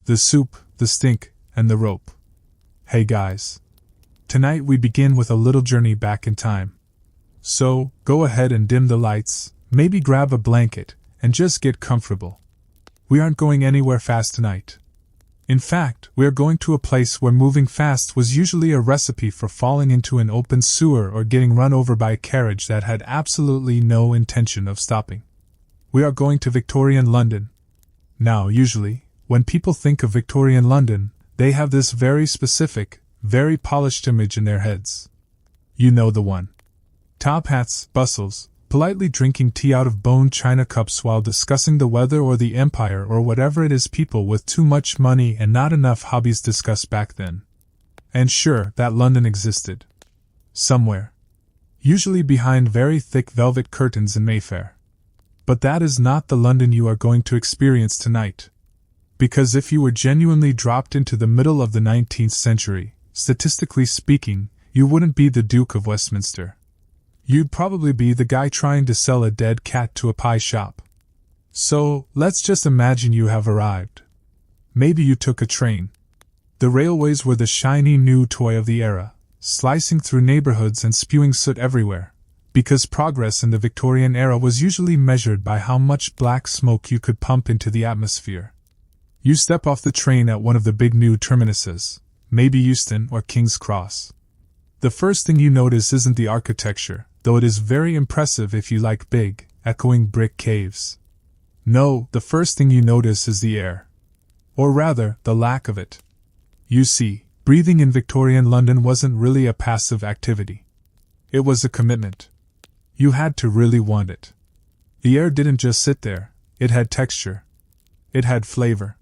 The soup, the stink, and the rope. Hey guys. Tonight we begin with a little journey back in time. So, go ahead and dim the lights, maybe grab a blanket, and just get comfortable. We aren't going anywhere fast tonight. In fact, we are going to a place where moving fast was usually a recipe for falling into an open sewer or getting run over by a carriage that had absolutely no intention of stopping. We are going to Victorian London. Now, usually, when people think of Victorian London, they have this very specific, very polished image in their heads. You know the one. Top hats, bustles, politely drinking tea out of bone china cups while discussing the weather or the empire or whatever it is people with too much money and not enough hobbies discussed back then. And sure, that London existed. Somewhere. Usually behind very thick velvet curtains in Mayfair. But that is not the London you are going to experience tonight. Because if you were genuinely dropped into the middle of the 19th century, statistically speaking, you wouldn't be the Duke of Westminster. You'd probably be the guy trying to sell a dead cat to a pie shop. So, let's just imagine you have arrived. Maybe you took a train. The railways were the shiny new toy of the era, slicing through neighborhoods and spewing soot everywhere, because progress in the Victorian era was usually measured by how much black smoke you could pump into the atmosphere. You step off the train at one of the big new terminuses, maybe Euston or King's Cross. The first thing you notice isn't the architecture, though it is very impressive if you like big, echoing brick caves. No, the first thing you notice is the air. Or rather, the lack of it. You see, breathing in Victorian London wasn't really a passive activity. It was a commitment. You had to really want it. The air didn't just sit there, it had texture. It had flavor.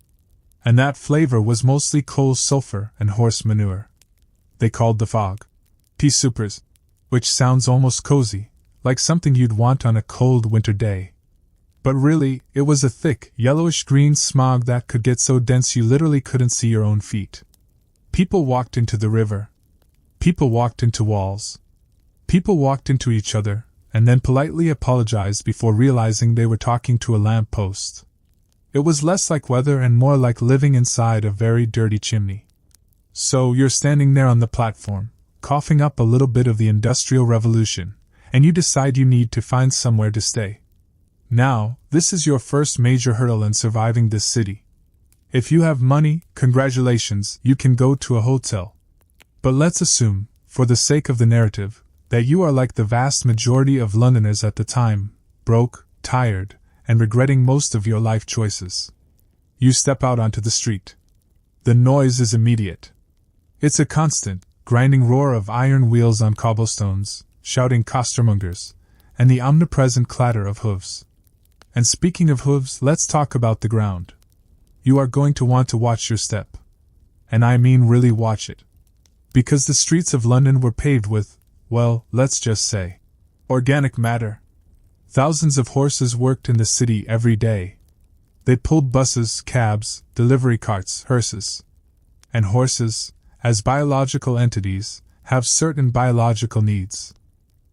And that flavor was mostly coal sulfur and horse manure. They called the fog pea-soupers, which sounds almost cozy, like something you'd want on a cold winter day. But really, it was a thick, yellowish-green smog that could get so dense you literally couldn't see your own feet. People walked into the river. People walked into walls. People walked into each other, and then politely apologized before realizing they were talking to a lamppost. It was less like weather and more like living inside a very dirty chimney. So you're standing there on the platform, coughing up a little bit of the Industrial Revolution, and you decide you need to find somewhere to stay. Now, this is your first major hurdle in surviving this city. If you have money, congratulations, you can go to a hotel. But let's assume, for the sake of the narrative, that you are like the vast majority of Londoners at the time, broke, tired, and regretting most of your life choices. You step out onto the street. The noise is immediate. It's a constant, grinding roar of iron wheels on cobblestones, shouting costermongers, and the omnipresent clatter of hooves. And speaking of hooves, let's talk about the ground. You are going to want to watch your step. And I mean really watch it. Because the streets of London were paved with, well, let's just say, organic matter. Thousands of horses worked in the city every day. They pulled buses, cabs, delivery carts, hearses. And horses, as biological entities, have certain biological needs.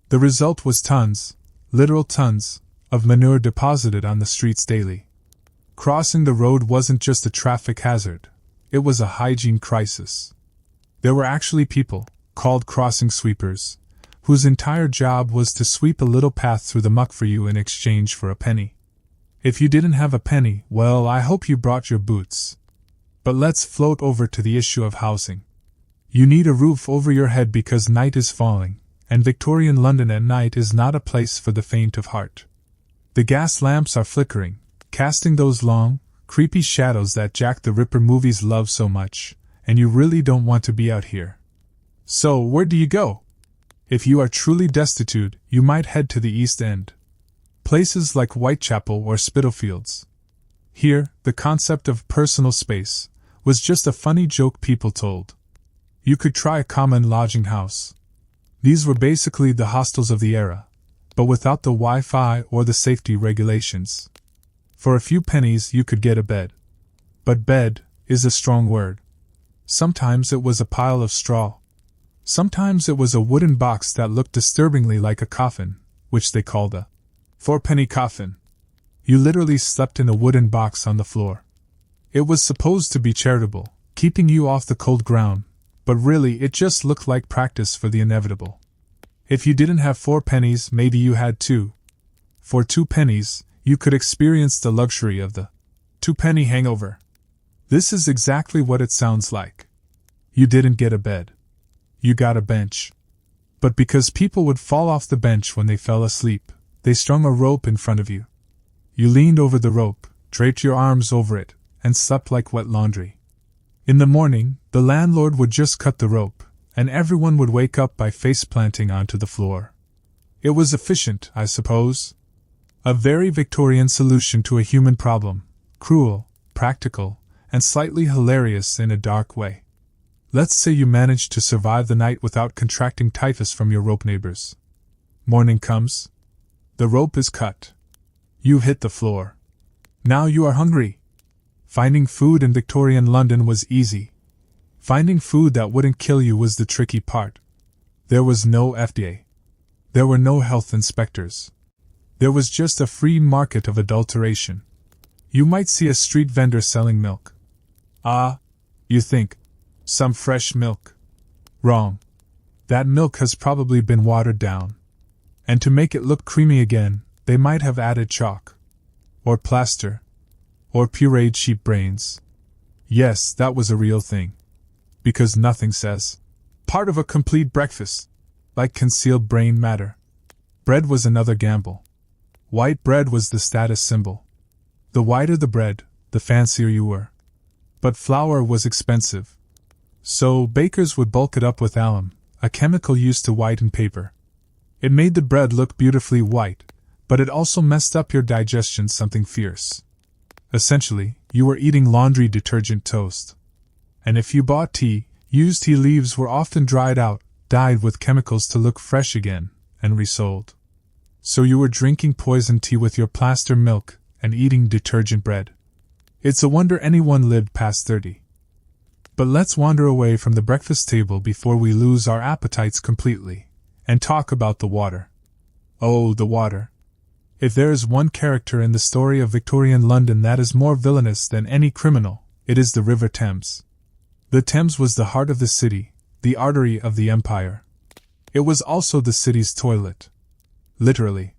The result was tons, literal tons, of manure deposited on the streets daily. Crossing the road wasn't just a traffic hazard, it was a hygiene crisis. There were actually people, called crossing sweepers, whose entire job was to sweep a little path through the muck for you in exchange for a penny. If you didn't have a penny, well, I hope you brought your boots. But let's float over to the issue of housing. You need a roof over your head because night is falling, and Victorian London at night is not a place for the faint of heart. The gas lamps are flickering, casting those long, creepy shadows that Jack the Ripper movies love so much, and you really don't want to be out here. So, where do you go? If you are truly destitute, you might head to the East End. Places like Whitechapel or Spitalfields. Here, the concept of personal space was just a funny joke people told. You could try a common lodging house. These were basically the hostels of the era, but without the Wi-Fi or the safety regulations. For a few pennies you could get a bed. But bed is a strong word. Sometimes it was a pile of straw. Sometimes it was a wooden box that looked disturbingly like a coffin, which they called a four-penny coffin. You literally slept in a wooden box on the floor. It was supposed to be charitable, keeping you off the cold ground, but really it just looked like practice for the inevitable. If you didn't have 4 pennies, maybe you had 2. For 2 pennies, you could experience the luxury of the 2-penny hangover. This is exactly what it sounds like. You didn't get a bed. You got a bench. But because people would fall off the bench when they fell asleep, they strung a rope in front of you. You leaned over the rope, draped your arms over it, and slept like wet laundry. In the morning, the landlord would just cut the rope, and everyone would wake up by face-planting onto the floor. It was efficient, I suppose. A very Victorian solution to a human problem, cruel, practical, and slightly hilarious in a dark way. Let's say you managed to survive the night without contracting typhus from your rope neighbors. Morning comes. The rope is cut. You've hit the floor. Now you are hungry. Finding food in Victorian London was easy. Finding food that wouldn't kill you was the tricky part. There was no FDA. There were no health inspectors. There was just a free market of adulteration. You might see a street vendor selling milk. Ah, you think, some fresh milk. Wrong. That milk has probably been watered down. And to make it look creamy again, they might have added chalk. Or plaster. Or pureed sheep brains. Yes, that was a real thing. Because nothing says part of a complete breakfast like concealed brain matter. Bread was another gamble. White bread was the status symbol. The whiter the bread, the fancier you were. But flour was expensive. So bakers would bulk it up with alum, a chemical used to whiten paper. It made the bread look beautifully white, but it also messed up your digestion something fierce. Essentially, you were eating laundry detergent toast. And if you bought tea, used tea leaves were often dried out, dyed with chemicals to look fresh again, and resold. So you were drinking poison tea with your plaster milk and eating detergent bread. It's a wonder anyone lived past 30. But let's wander away from the breakfast table before we lose our appetites completely, and talk about the water. Oh, the water. If there is one character in the story of Victorian London that is more villainous than any criminal, it is the River Thames. The Thames was the heart of the city, the artery of the empire. It was also the city's toilet. Literally.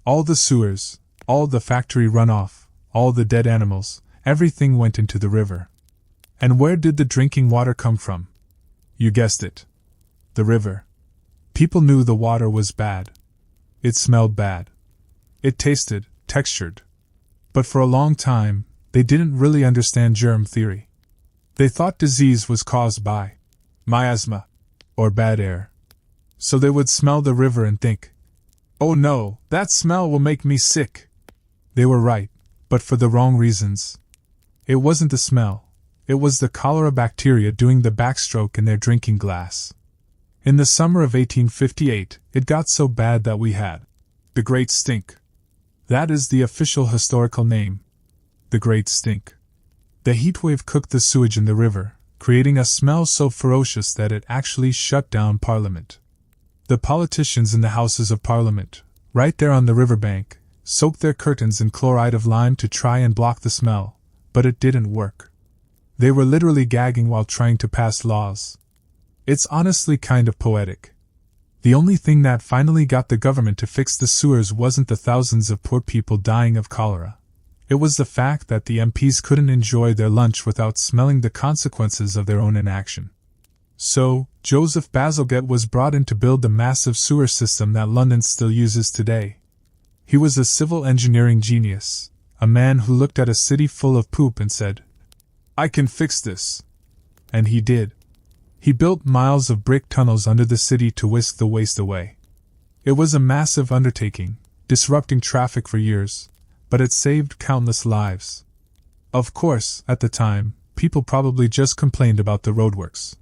All the sewers, all the factory runoff, all the dead animals, everything went into the river. And where did the drinking water come from? You guessed it. The river. People knew the water was bad. It smelled bad. It tasted, textured. But for a long time, they didn't really understand germ theory. They thought disease was caused by miasma, or bad air. So they would smell the river and think, "Oh no, that smell will make me sick." They were right, but for the wrong reasons. It wasn't the smell, it was the cholera bacteria doing the backstroke in their drinking glass. In the summer of 1858, it got so bad that we had the Great Stink. That is the official historical name. The Great Stink. The heatwave cooked the sewage in the river, creating a smell so ferocious that it actually shut down Parliament. The politicians in the Houses of Parliament, right there on the riverbank, soaked their curtains in chloride of lime to try and block the smell, but it didn't work. They were literally gagging while trying to pass laws. It's honestly kind of poetic. The only thing that finally got the government to fix the sewers wasn't the thousands of poor people dying of cholera. It was the fact that the MPs couldn't enjoy their lunch without smelling the consequences of their own inaction. So, Joseph Bazalgette was brought in to build the massive sewer system that London still uses today. He was a civil engineering genius, a man who looked at a city full of poop and said, "I can fix this." And he did. He built miles of brick tunnels under the city to whisk the waste away. It was a massive undertaking, disrupting traffic for years, but it saved countless lives. Of course, at the time, people probably just complained about the roadworks.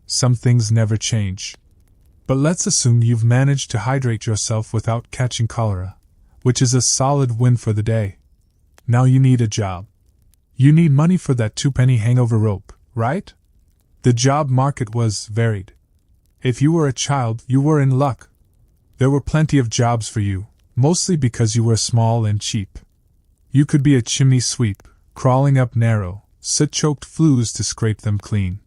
Some things never change. But let's assume you've managed to hydrate yourself without catching cholera, which is a solid win for the day. Now you need a job. You need money for that 2-penny hangover rope, right? The job market was varied. If you were a child, you were in luck. There were plenty of jobs for you, mostly because you were small and cheap. You could be a chimney sweep, crawling up narrow, soot-choked flues to scrape them clean.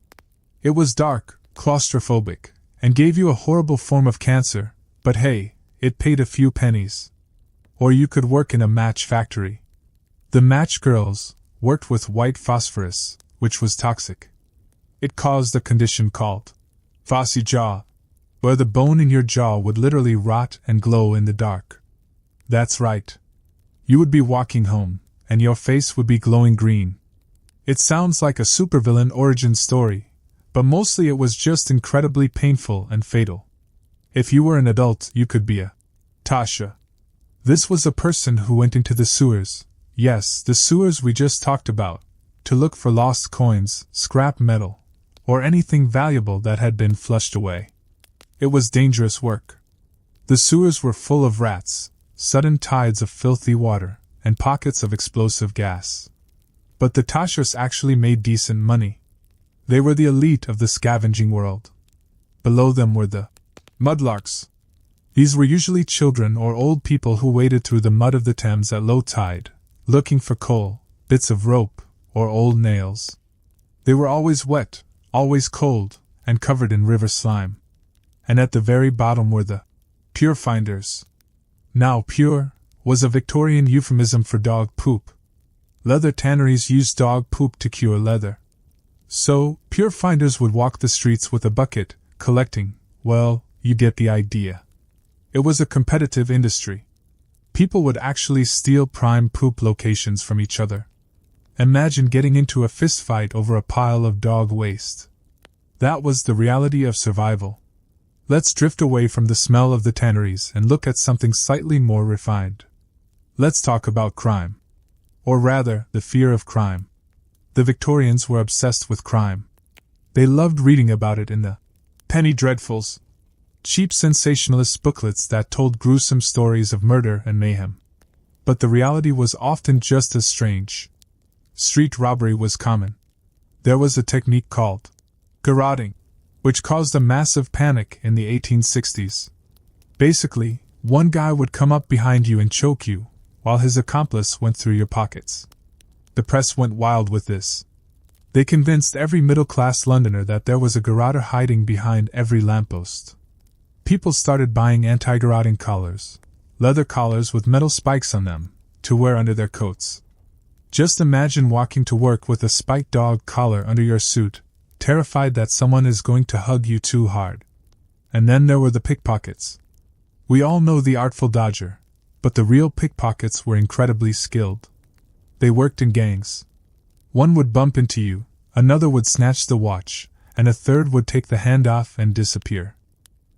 It was dark, claustrophobic, and gave you a horrible form of cancer, but hey, it paid a few pennies. Or you could work in a match factory. The match girls worked with white phosphorus, which was toxic. It caused a condition called phossy jaw, where the bone in your jaw would literally rot and glow in the dark. That's right. You would be walking home, and your face would be glowing green. It sounds like a supervillain origin story, but mostly it was just incredibly painful and fatal. If you were an adult, you could be a tosher. This was a person who went into the sewers, yes, the sewers we just talked about, to look for lost coins, scrap metal, or anything valuable that had been flushed away. It was dangerous work. The sewers were full of rats, sudden tides of filthy water, and pockets of explosive gas. But the toshers actually made decent money. They were the elite of the scavenging world. Below them were the mudlarks. These were usually children or old people who waded through the mud of the Thames at low tide, looking for coal, bits of rope, or old nails. They were always wet, always cold, and covered in river slime. And at the very bottom were the pure finders. Now, pure was a Victorian euphemism for dog poop. Leather tanneries used dog poop to cure leather. So, pure finders would walk the streets with a bucket, collecting, well, you get the idea. It was a competitive industry. People would actually steal prime poop locations from each other. Imagine getting into a fistfight over a pile of dog waste. That was the reality of survival. Let's drift away from the smell of the tanneries and look at something slightly more refined. Let's talk about crime. Or rather, the fear of crime. The Victorians were obsessed with crime. They loved reading about it in the penny dreadfuls, cheap sensationalist booklets that told gruesome stories of murder and mayhem. But the reality was often just as strange. Street robbery was common. There was a technique called garroting, which caused a massive panic in the 1860s. Basically, one guy would come up behind you and choke you, while his accomplice went through your pockets. The press went wild with this. They convinced every middle-class Londoner that there was a garroter hiding behind every lamppost. People started buying anti-garroting collars, leather collars with metal spikes on them, to wear under their coats. Just imagine walking to work with a spiked dog collar under your suit, terrified that someone is going to hug you too hard. And then there were the pickpockets. We all know the Artful Dodger, but the real pickpockets were incredibly skilled. They worked in gangs. One would bump into you, another would snatch the watch, and a third would take the hand off and disappear.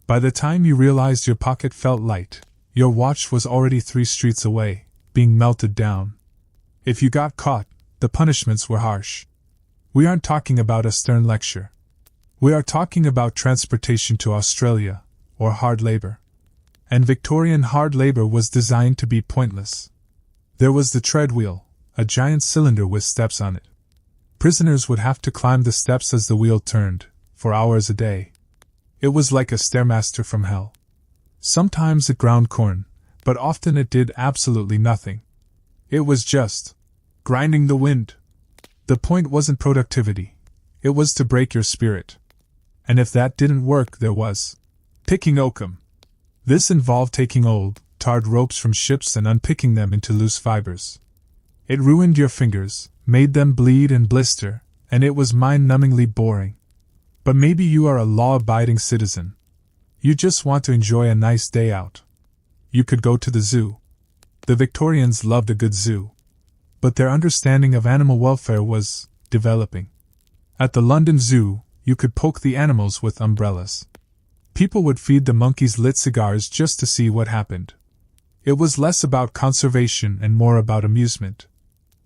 By the time you realized your pocket felt light, your watch was already 3 streets away, being melted down. If you got caught, the punishments were harsh. We aren't talking about a stern lecture. We are talking about transportation to Australia, or hard labor. And Victorian hard labor was designed to be pointless. There was the treadwheel, a giant cylinder with steps on it. Prisoners would have to climb the steps as the wheel turned, for hours a day. It was like a stairmaster from hell. Sometimes it ground corn, but often it did absolutely nothing. It was just grinding the wind. The point wasn't productivity. It was to break your spirit. And if that didn't work, there was picking oakum. This involved taking old, tarred ropes from ships and unpicking them into loose fibers. It ruined your fingers, made them bleed and blister, and it was mind-numbingly boring. But maybe you are a law-abiding citizen. You just want to enjoy a nice day out. You could go to the zoo. The Victorians loved a good zoo. But their understanding of animal welfare was developing. At the London Zoo, you could poke the animals with umbrellas. People would feed the monkeys lit cigars just to see what happened. It was less about conservation and more about amusement.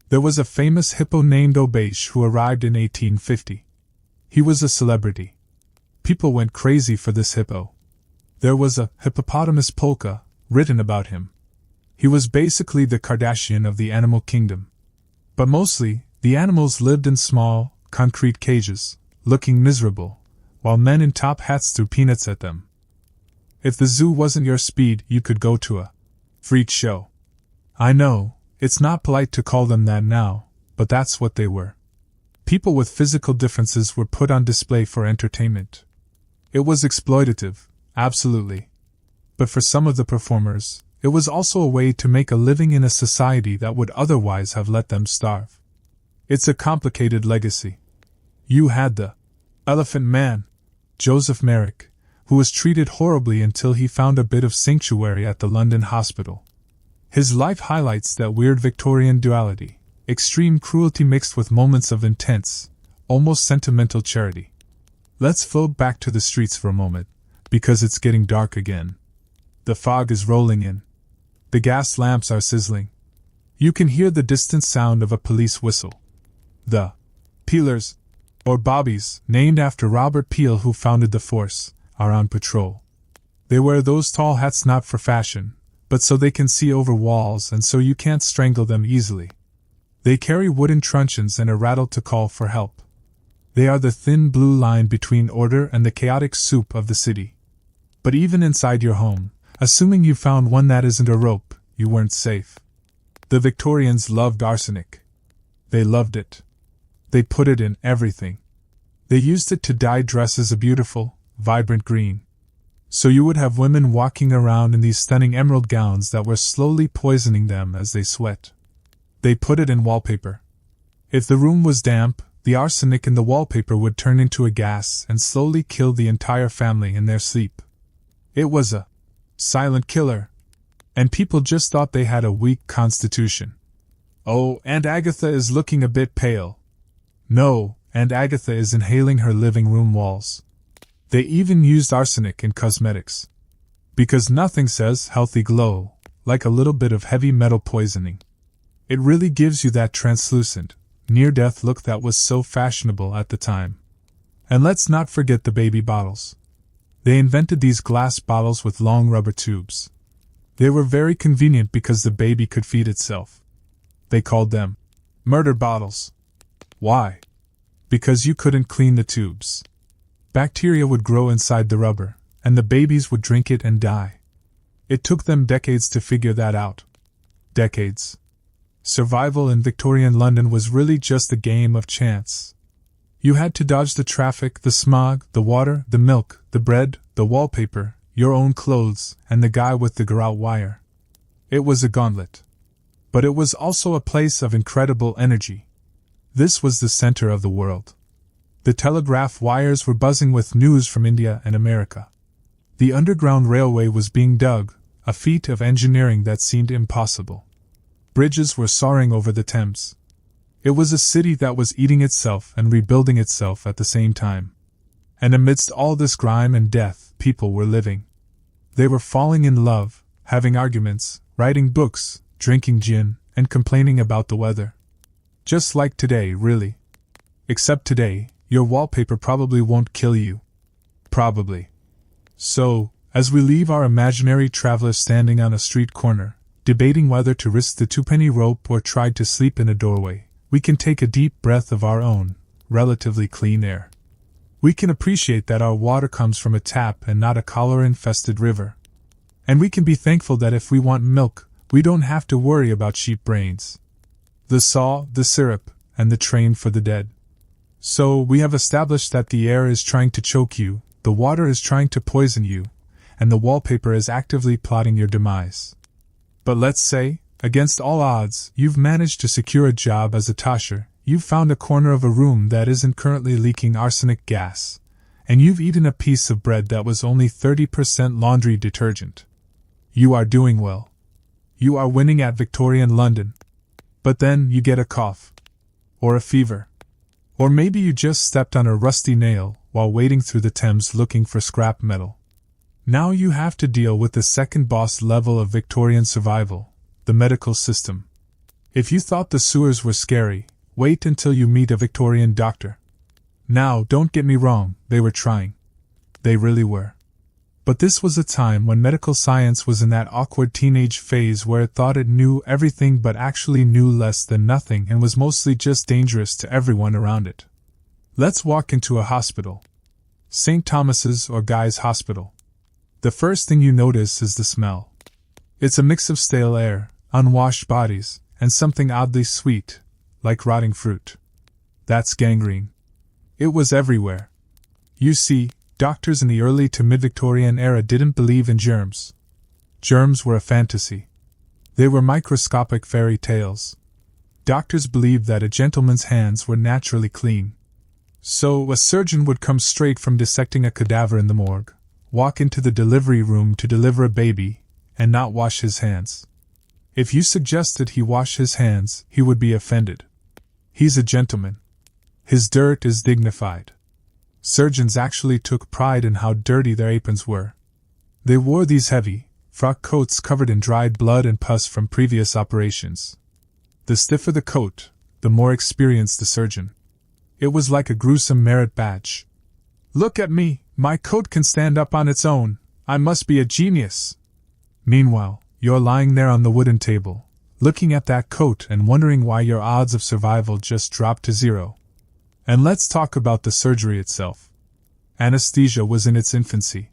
There was a famous hippo named Obeish who arrived in 1850. He was a celebrity. People went crazy for this hippo. There was a hippopotamus polka written about him. He was basically the Kardashian of the animal kingdom. But mostly, the animals lived in small, concrete cages, looking miserable, while men in top hats threw peanuts at them. If the zoo wasn't your speed, you could go to a freak show. I know, it's not polite to call them that now, but that's what they were. People with physical differences were put on display for entertainment. It was exploitative, absolutely. But for some of the performers, it was also a way to make a living in a society that would otherwise have let them starve. It's a complicated legacy. You had the Elephant Man, Joseph Merrick, who was treated horribly until he found a bit of sanctuary at the London hospital. His life highlights that weird Victorian duality, extreme cruelty mixed with moments of intense, almost sentimental charity. Let's float back to the streets for a moment, because it's getting dark again. The fog is rolling in. The gas lamps are sizzling. You can hear the distant sound of a police whistle. The Peelers, or Bobbies, named after Robert Peel who founded the force, are on patrol. They wear those tall hats not for fashion, but so they can see over walls and so you can't strangle them easily. They carry wooden truncheons and a rattle to call for help. They are the thin blue line between order and the chaotic soup of the city. But even inside your home, assuming you found one that isn't a rope, you weren't safe. The Victorians loved arsenic. They loved it. They put it in everything. They used it to dye dresses a beautiful, vibrant green. So you would have women walking around in these stunning emerald gowns that were slowly poisoning them as they sweat. They put it in wallpaper. If the room was damp, the arsenic in the wallpaper would turn into a gas and slowly kill the entire family in their sleep. It was a silent killer. And people just thought they had a weak constitution. Oh, Aunt Agatha is looking a bit pale. No, Aunt Agatha is inhaling her living room walls. They even used arsenic in cosmetics. Because nothing says healthy glow like a little bit of heavy metal poisoning. It really gives you that translucent, near-death look that was so fashionable at the time. And let's not forget the baby bottles. They invented these glass bottles with long rubber tubes. They were very convenient because the baby could feed itself. They called them murder bottles. Why? Because you couldn't clean the tubes. Bacteria would grow inside the rubber, and the babies would drink it and die. It took them decades to figure that out. Decades. Survival in Victorian London was really just a game of chance. You had to dodge the traffic, the smog, the water, the milk, the bread, the wallpaper, your own clothes, and the guy with the garrote wire. It was a gauntlet. But it was also a place of incredible energy. This was the center of the world. The telegraph wires were buzzing with news from India and America. The underground railway was being dug, a feat of engineering that seemed impossible. Bridges were soaring over the Thames. It was a city that was eating itself and rebuilding itself at the same time. And amidst all this grime and death, people were living. They were falling in love, having arguments, writing books, drinking gin, and complaining about the weather. Just like today, really. Except today, your wallpaper probably won't kill you. Probably. So, as we leave our imaginary traveler standing on a street corner, debating whether to risk the twopenny rope or try to sleep in a doorway, we can take a deep breath of our own, relatively clean air. We can appreciate that our water comes from a tap and not a cholera-infested river. And we can be thankful that if we want milk, we don't have to worry about sheep brains. The saw, the syrup, and the train for the dead. So, we have established that the air is trying to choke you, the water is trying to poison you, and the wallpaper is actively plotting your demise. But let's say, against all odds, you've managed to secure a job as a tosher, you've found a corner of a room that isn't currently leaking arsenic gas, and you've eaten a piece of bread that was only 30% laundry detergent. You are doing well. You are winning at Victorian London. But then you get a cough. Or a fever. Or maybe you just stepped on a rusty nail while wading through the Thames looking for scrap metal. Now you have to deal with the second boss level of Victorian survival, the medical system. If you thought the sewers were scary, wait until you meet a Victorian doctor. Now, don't get me wrong, they were trying. They really were. But this was a time when medical science was in that awkward teenage phase where it thought it knew everything but actually knew less than nothing and was mostly just dangerous to everyone around it. Let's walk into a hospital. St. Thomas's or Guy's Hospital. The first thing you notice is the smell. It's a mix of stale air, unwashed bodies, and something oddly sweet, like rotting fruit. That's gangrene. It was everywhere. You see, doctors in the early to mid-Victorian era didn't believe in germs. Germs were a fantasy. They were microscopic fairy tales. Doctors believed that a gentleman's hands were naturally clean. So, a surgeon would come straight from dissecting a cadaver in the morgue, walk into the delivery room to deliver a baby, and not wash his hands. If you suggested he wash his hands, he would be offended. He's a gentleman. His dirt is dignified. Surgeons actually took pride in how dirty their aprons were. They wore these heavy, frock coats covered in dried blood and pus from previous operations. The stiffer the coat, the more experienced the surgeon. It was like a gruesome merit badge. Look at me, my coat can stand up on its own, I must be a genius. Meanwhile, you're lying there on the wooden table, looking at that coat and wondering why your odds of survival just dropped to zero. And let's talk about the surgery itself. Anesthesia was in its infancy.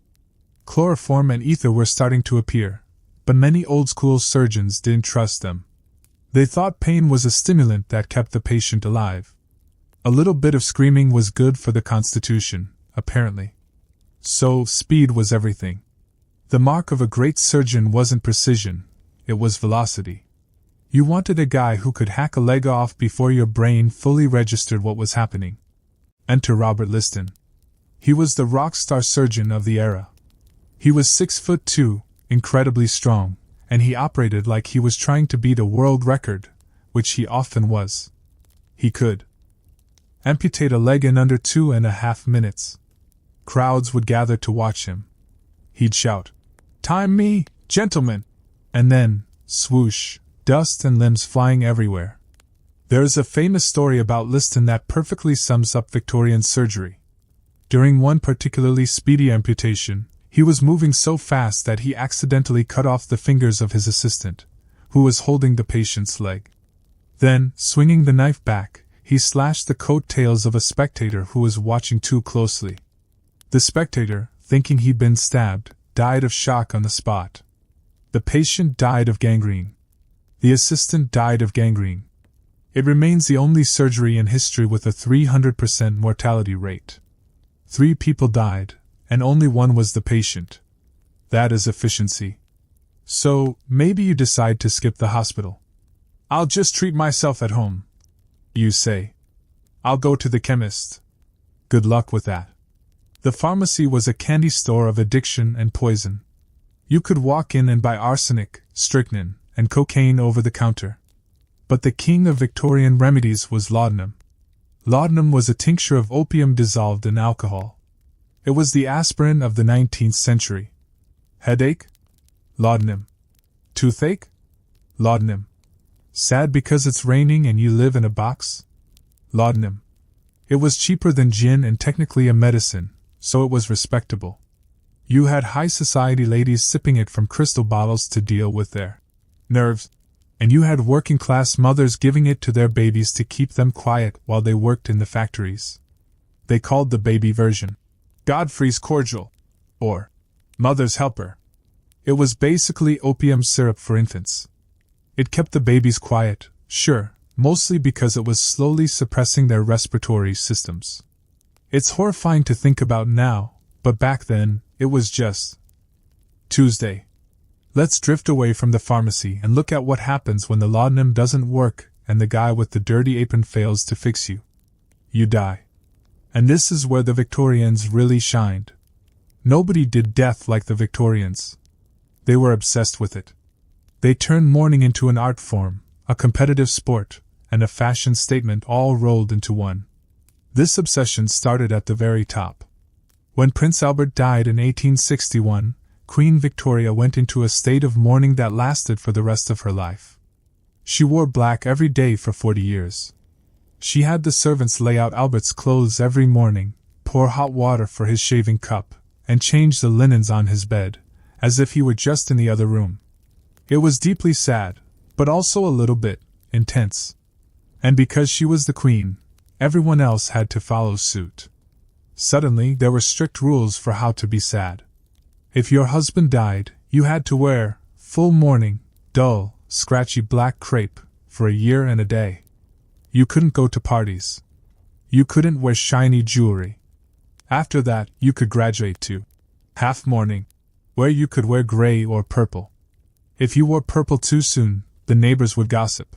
Chloroform and ether were starting to appear, but many old-school surgeons didn't trust them. They thought pain was a stimulant that kept the patient alive. A little bit of screaming was good for the constitution, apparently. So, speed was everything. The mark of a great surgeon wasn't precision, it was velocity. You wanted a guy who could hack a leg off before your brain fully registered what was happening. Enter Robert Liston. He was the rock star surgeon of the era. He was 6'2", incredibly strong, and he operated like he was trying to beat a world record, which he often was. He could amputate a leg in under 2.5 minutes. Crowds would gather to watch him. He'd shout, "Time me, gentlemen!" And then, swoosh, dust and limbs flying everywhere. There's a famous story about Liston that perfectly sums up Victorian surgery. During one particularly speedy amputation, he was moving so fast that he accidentally cut off the fingers of his assistant, who was holding the patient's leg. Then, swinging the knife back, he slashed the coat-tails of a spectator who was watching too closely. The spectator, thinking he'd been stabbed, died of shock on the spot. The patient died of gangrene. The assistant died of gangrene. It remains the only surgery in history with a 300% mortality rate. 3 people died, and only one was the patient. That is efficiency. So, maybe you decide to skip the hospital. I'll just treat myself at home. You say. I'll go to the chemist. Good luck with that. The pharmacy was a candy store of addiction and poison. You could walk in and buy arsenic, strychnine, and cocaine over the counter. But the king of Victorian remedies was laudanum. Laudanum was a tincture of opium dissolved in alcohol. It was the aspirin of the 19th century. Headache? Laudanum. Toothache? Laudanum. Sad because it's raining and you live in a box? Laudanum. It was cheaper than gin and technically a medicine, so it was respectable. You had high society ladies sipping it from crystal bottles to deal with their nerves, and you had working class mothers giving it to their babies to keep them quiet while they worked in the factories. They called the baby version Godfrey's Cordial, or Mother's Helper. It was basically opium syrup for infants. It kept the babies quiet, sure, mostly because it was slowly suppressing their respiratory systems. It's horrifying to think about now, but back then, it was just Tuesday. Let's drift away from the pharmacy and look at what happens when the laudanum doesn't work and the guy with the dirty apron fails to fix you. You die. And this is where the Victorians really shined. Nobody did death like the Victorians. They were obsessed with it. They turned mourning into an art form, a competitive sport, and a fashion statement all rolled into one. This obsession started at the very top. When Prince Albert died in 1861, Queen Victoria went into a state of mourning that lasted for the rest of her life. She wore black every day for 40 years. She had the servants lay out Albert's clothes every morning, pour hot water for his shaving cup, and change the linens on his bed, as if he were just in the other room. It was deeply sad, but also a little bit intense. And because she was the queen, everyone else had to follow suit. Suddenly, there were strict rules for how to be sad. If your husband died, you had to wear full mourning, dull, scratchy black crepe for a year and a day. You couldn't go to parties. You couldn't wear shiny jewelry. After that, you could graduate to half-mourning, where you could wear gray or purple. If you wore purple too soon, the neighbors would gossip.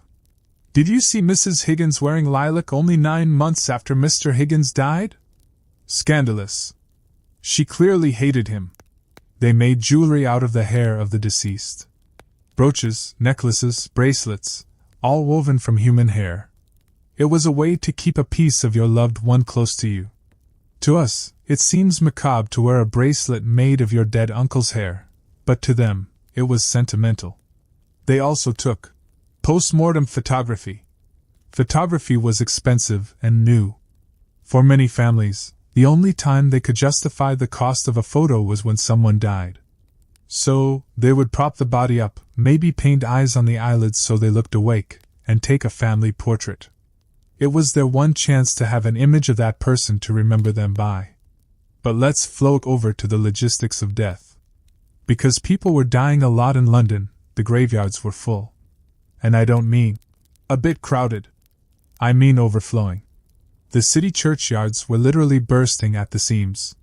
Did you see Mrs. Higgins wearing lilac only 9 months after Mr. Higgins died? Scandalous. She clearly hated him. They made jewelry out of the hair of the deceased. Brooches, necklaces, bracelets, all woven from human hair. It was a way to keep a piece of your loved one close to you. To us, it seems macabre to wear a bracelet made of your dead uncle's hair, but to them, it was sentimental. They also took post-mortem photography. Photography was expensive and new. For many families, the only time they could justify the cost of a photo was when someone died. So, they would prop the body up, maybe paint eyes on the eyelids so they looked awake, and take a family portrait. It was their one chance to have an image of that person to remember them by. But let's float over to the logistics of death. Because people were dying a lot in London, the graveyards were full. And I don't mean a bit crowded. I mean overflowing. The city churchyards were literally bursting at the seams.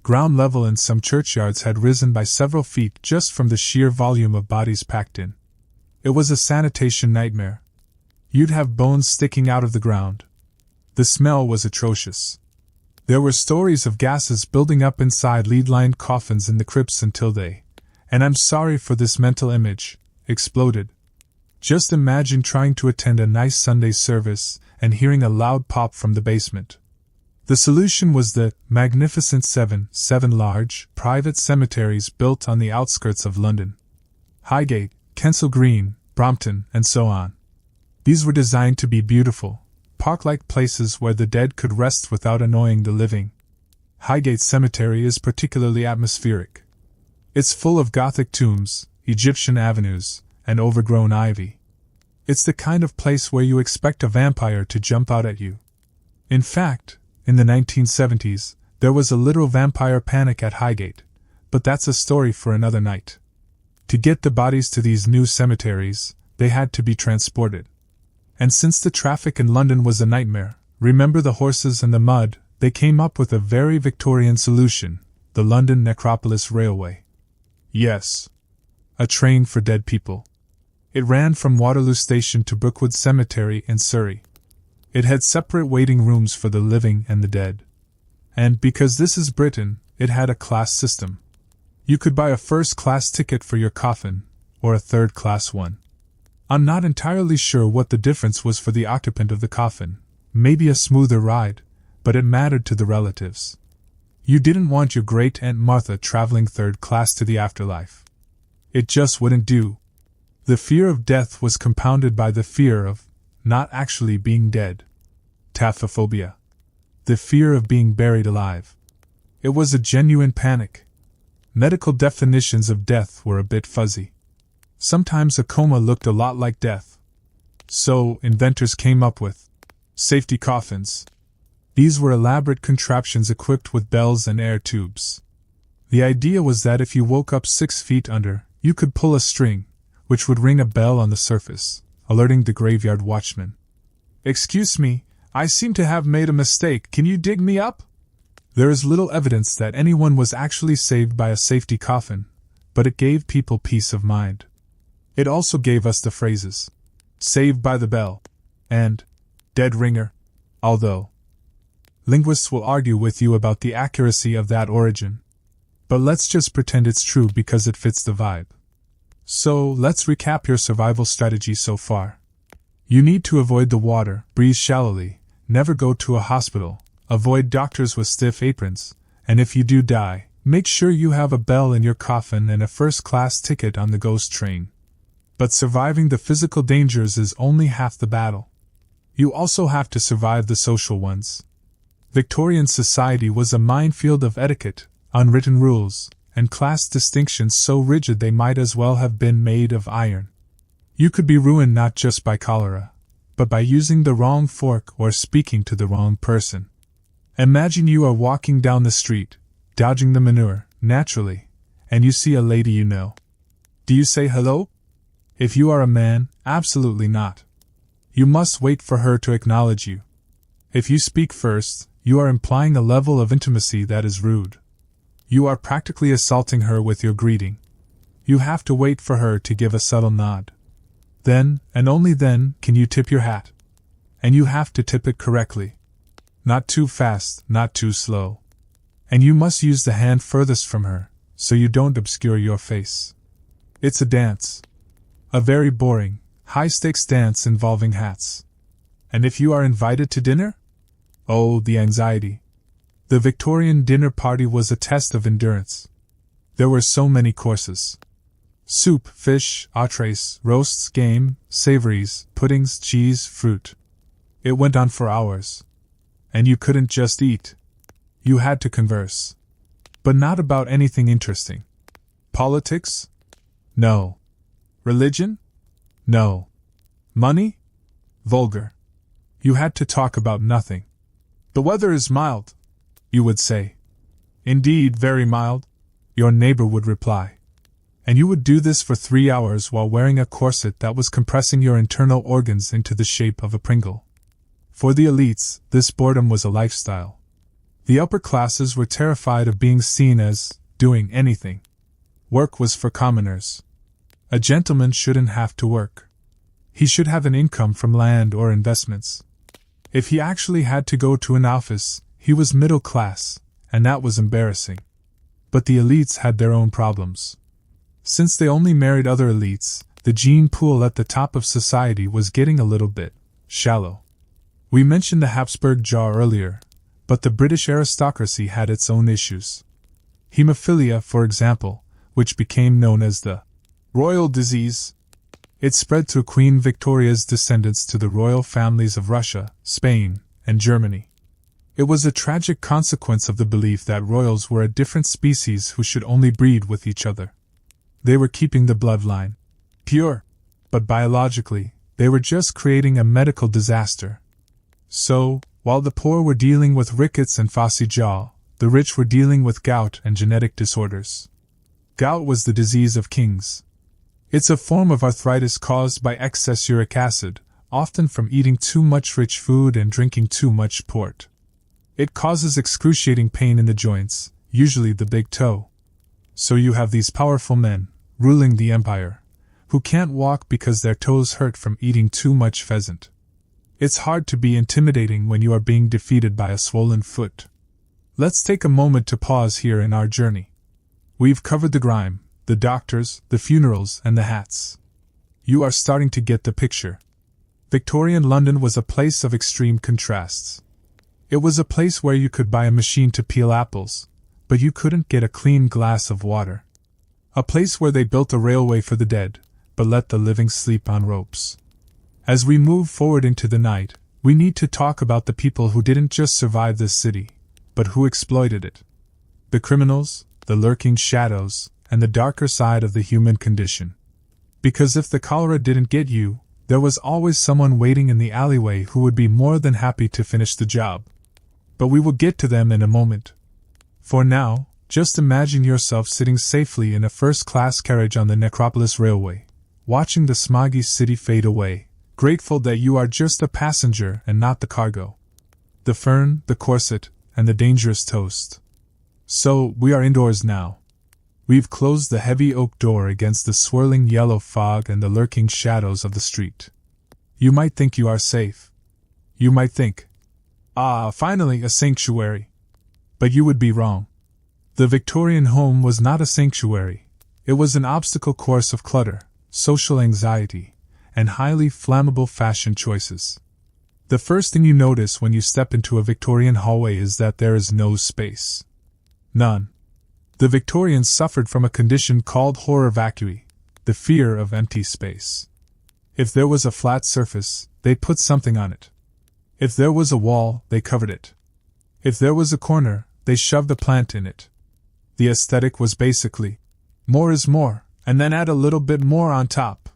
Ground level in some churchyards had risen by several feet just from the sheer volume of bodies packed in. It was a sanitation nightmare. You'd have bones sticking out of the ground. The smell was atrocious. There were stories of gases building up inside lead-lined coffins in the crypts until they, and I'm sorry for this mental image, exploded. Just imagine trying to attend a nice Sunday service and hearing a loud pop from the basement. The solution was the magnificent seven large, private cemeteries built on the outskirts of London. Highgate, Kensal Green, Brompton, and so on. These were designed to be beautiful, park-like places where the dead could rest without annoying the living. Highgate Cemetery is particularly atmospheric. It's full of Gothic tombs, Egyptian avenues, and overgrown ivy. It's the kind of place where you expect a vampire to jump out at you. In fact, in the 1970s, there was a literal vampire panic at Highgate, but that's a story for another night. To get the bodies to these new cemeteries, they had to be transported. And since the traffic in London was a nightmare, remember the horses and the mud, they came up with a very Victorian solution, the London Necropolis Railway. Yes. A train for dead people. It ran from Waterloo Station to Brookwood Cemetery in Surrey. It had separate waiting rooms for the living and the dead. And because this is Britain, it had a class system. You could buy a first-class ticket for your coffin, or a third-class one. I'm not entirely sure what the difference was for the occupant of the coffin, maybe a smoother ride, but it mattered to the relatives. You didn't want your great-aunt Martha traveling third class to the afterlife. It just wouldn't do. The fear of death was compounded by the fear of not actually being dead. Taphophobia. The fear of being buried alive. It was a genuine panic. Medical definitions of death were a bit fuzzy. Sometimes a coma looked a lot like death. So, inventors came up with safety coffins. These were elaborate contraptions equipped with bells and air tubes. The idea was that if you woke up 6 feet under, you could pull a string, which would ring a bell on the surface, alerting the graveyard watchman. "Excuse me, I seem to have made a mistake, can you dig me up?" There is little evidence that anyone was actually saved by a safety coffin, but it gave people peace of mind. It also gave us the phrases, "saved by the bell," and "dead ringer," although linguists will argue with you about the accuracy of that origin. But let's just pretend it's true because it fits the vibe. So, let's recap your survival strategy so far. You need to avoid the water, breathe shallowly, never go to a hospital, avoid doctors with stiff aprons, and if you do die, make sure you have a bell in your coffin and a first-class ticket on the ghost train. But surviving the physical dangers is only half the battle. You also have to survive the social ones. Victorian society was a minefield of etiquette, unwritten rules, and class distinctions so rigid they might as well have been made of iron. You could be ruined not just by cholera, but by using the wrong fork or speaking to the wrong person. Imagine you are walking down the street, dodging the manure, naturally, and you see a lady you know. Do you say hello? If you are a man, absolutely not. You must wait for her to acknowledge you. If you speak first, you are implying a level of intimacy that is rude. You are practically assaulting her with your greeting. You have to wait for her to give a subtle nod. Then, and only then, can you tip your hat. And you have to tip it correctly. Not too fast, not too slow. And you must use the hand furthest from her, so you don't obscure your face. It's a dance. A very boring, high-stakes dance involving hats. And if you are invited to dinner? Oh, the anxiety. The Victorian dinner party was a test of endurance. There were so many courses. Soup, fish, entrees, roasts, game, savories, puddings, cheese, fruit. It went on for hours. And you couldn't just eat. You had to converse. But not about anything interesting. Politics? No. Religion? No. Money? Vulgar. You had to talk about nothing. The weather is mild, you would say. Indeed, very mild, your neighbor would reply. And you would do this for 3 hours while wearing a corset that was compressing your internal organs into the shape of a Pringle. For the elites, this boredom was a lifestyle. The upper classes were terrified of being seen as doing anything. Work was for commoners. A gentleman shouldn't have to work. He should have an income from land or investments. If he actually had to go to an office, he was middle class, and that was embarrassing. But the elites had their own problems. Since they only married other elites, the gene pool at the top of society was getting a little bit shallow. We mentioned the Habsburg jaw earlier, but the British aristocracy had its own issues. Hemophilia, for example, which became known as the royal disease. It spread through Queen Victoria's descendants to the royal families of Russia, Spain, and Germany. It was a tragic consequence of the belief that royals were a different species who should only breed with each other. They were keeping the bloodline pure, but biologically, they were just creating a medical disaster. So, while the poor were dealing with rickets and phossy jaw, the rich were dealing with gout and genetic disorders. Gout was the disease of kings. It's a form of arthritis caused by excess uric acid, often from eating too much rich food and drinking too much port. It causes excruciating pain in the joints, usually the big toe. So you have these powerful men, ruling the empire, who can't walk because their toes hurt from eating too much pheasant. It's hard to be intimidating when you are being defeated by a swollen foot. Let's take a moment to pause here in our journey. We've covered the grime, the doctors, the funerals, and the hats. You are starting to get the picture. Victorian London was a place of extreme contrasts. It was a place where you could buy a machine to peel apples, but you couldn't get a clean glass of water. A place where they built a railway for the dead, but let the living sleep on ropes. As we move forward into the night, we need to talk about the people who didn't just survive this city, but who exploited it. The criminals, the lurking shadows, and the darker side of the human condition. Because if the cholera didn't get you, there was always someone waiting in the alleyway who would be more than happy to finish the job. But we will get to them in a moment. For now, just imagine yourself sitting safely in a first-class carriage on the Necropolis Railway, watching the smoggy city fade away, grateful that you are just a passenger and not the cargo. The fern, the corset, and the dangerous toast. So, we are indoors now. We've closed the heavy oak door against the swirling yellow fog and the lurking shadows of the street. You might think you are safe. You might think, finally a sanctuary. But you would be wrong. The Victorian home was not a sanctuary. It was an obstacle course of clutter, social anxiety, and highly flammable fashion choices. The first thing you notice when you step into a Victorian hallway is that there is no space. None. The Victorians suffered from a condition called horror vacui, the fear of empty space. If there was a flat surface, they put something on it. If there was a wall, they covered it. If there was a corner, they shoved a plant in it. The aesthetic was basically, more is more, and then add a little bit more on top.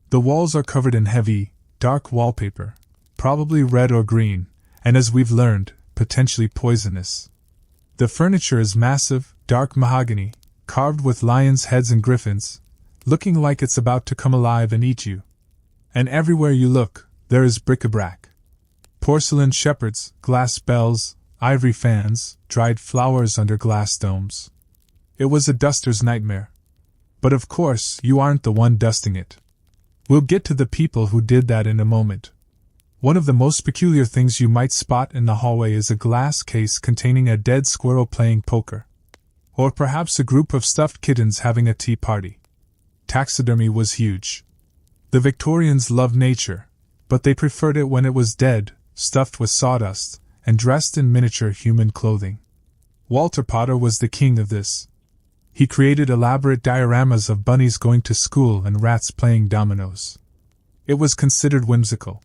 The walls are covered in heavy, dark wallpaper, probably red or green, and as we've learned, potentially poisonous. The furniture is massive, dark mahogany, carved with lions' heads and griffins, looking like it's about to come alive and eat you. And everywhere you look, there is bric-a-brac. porcelain shepherds, glass bells, ivory fans, dried flowers under glass domes. It was a duster's nightmare. But of course, you aren't the one dusting it. We'll get to the people who did that in a moment. One of the most peculiar things you might spot in the hallway is a glass case containing a dead squirrel playing poker. Or perhaps a group of stuffed kittens having a tea party. Taxidermy was huge. The Victorians loved nature, but they preferred it when it was dead, stuffed with sawdust, and dressed in miniature human clothing. Walter Potter was the king of this. He created elaborate dioramas of bunnies going to school and rats playing dominoes. It was considered whimsical.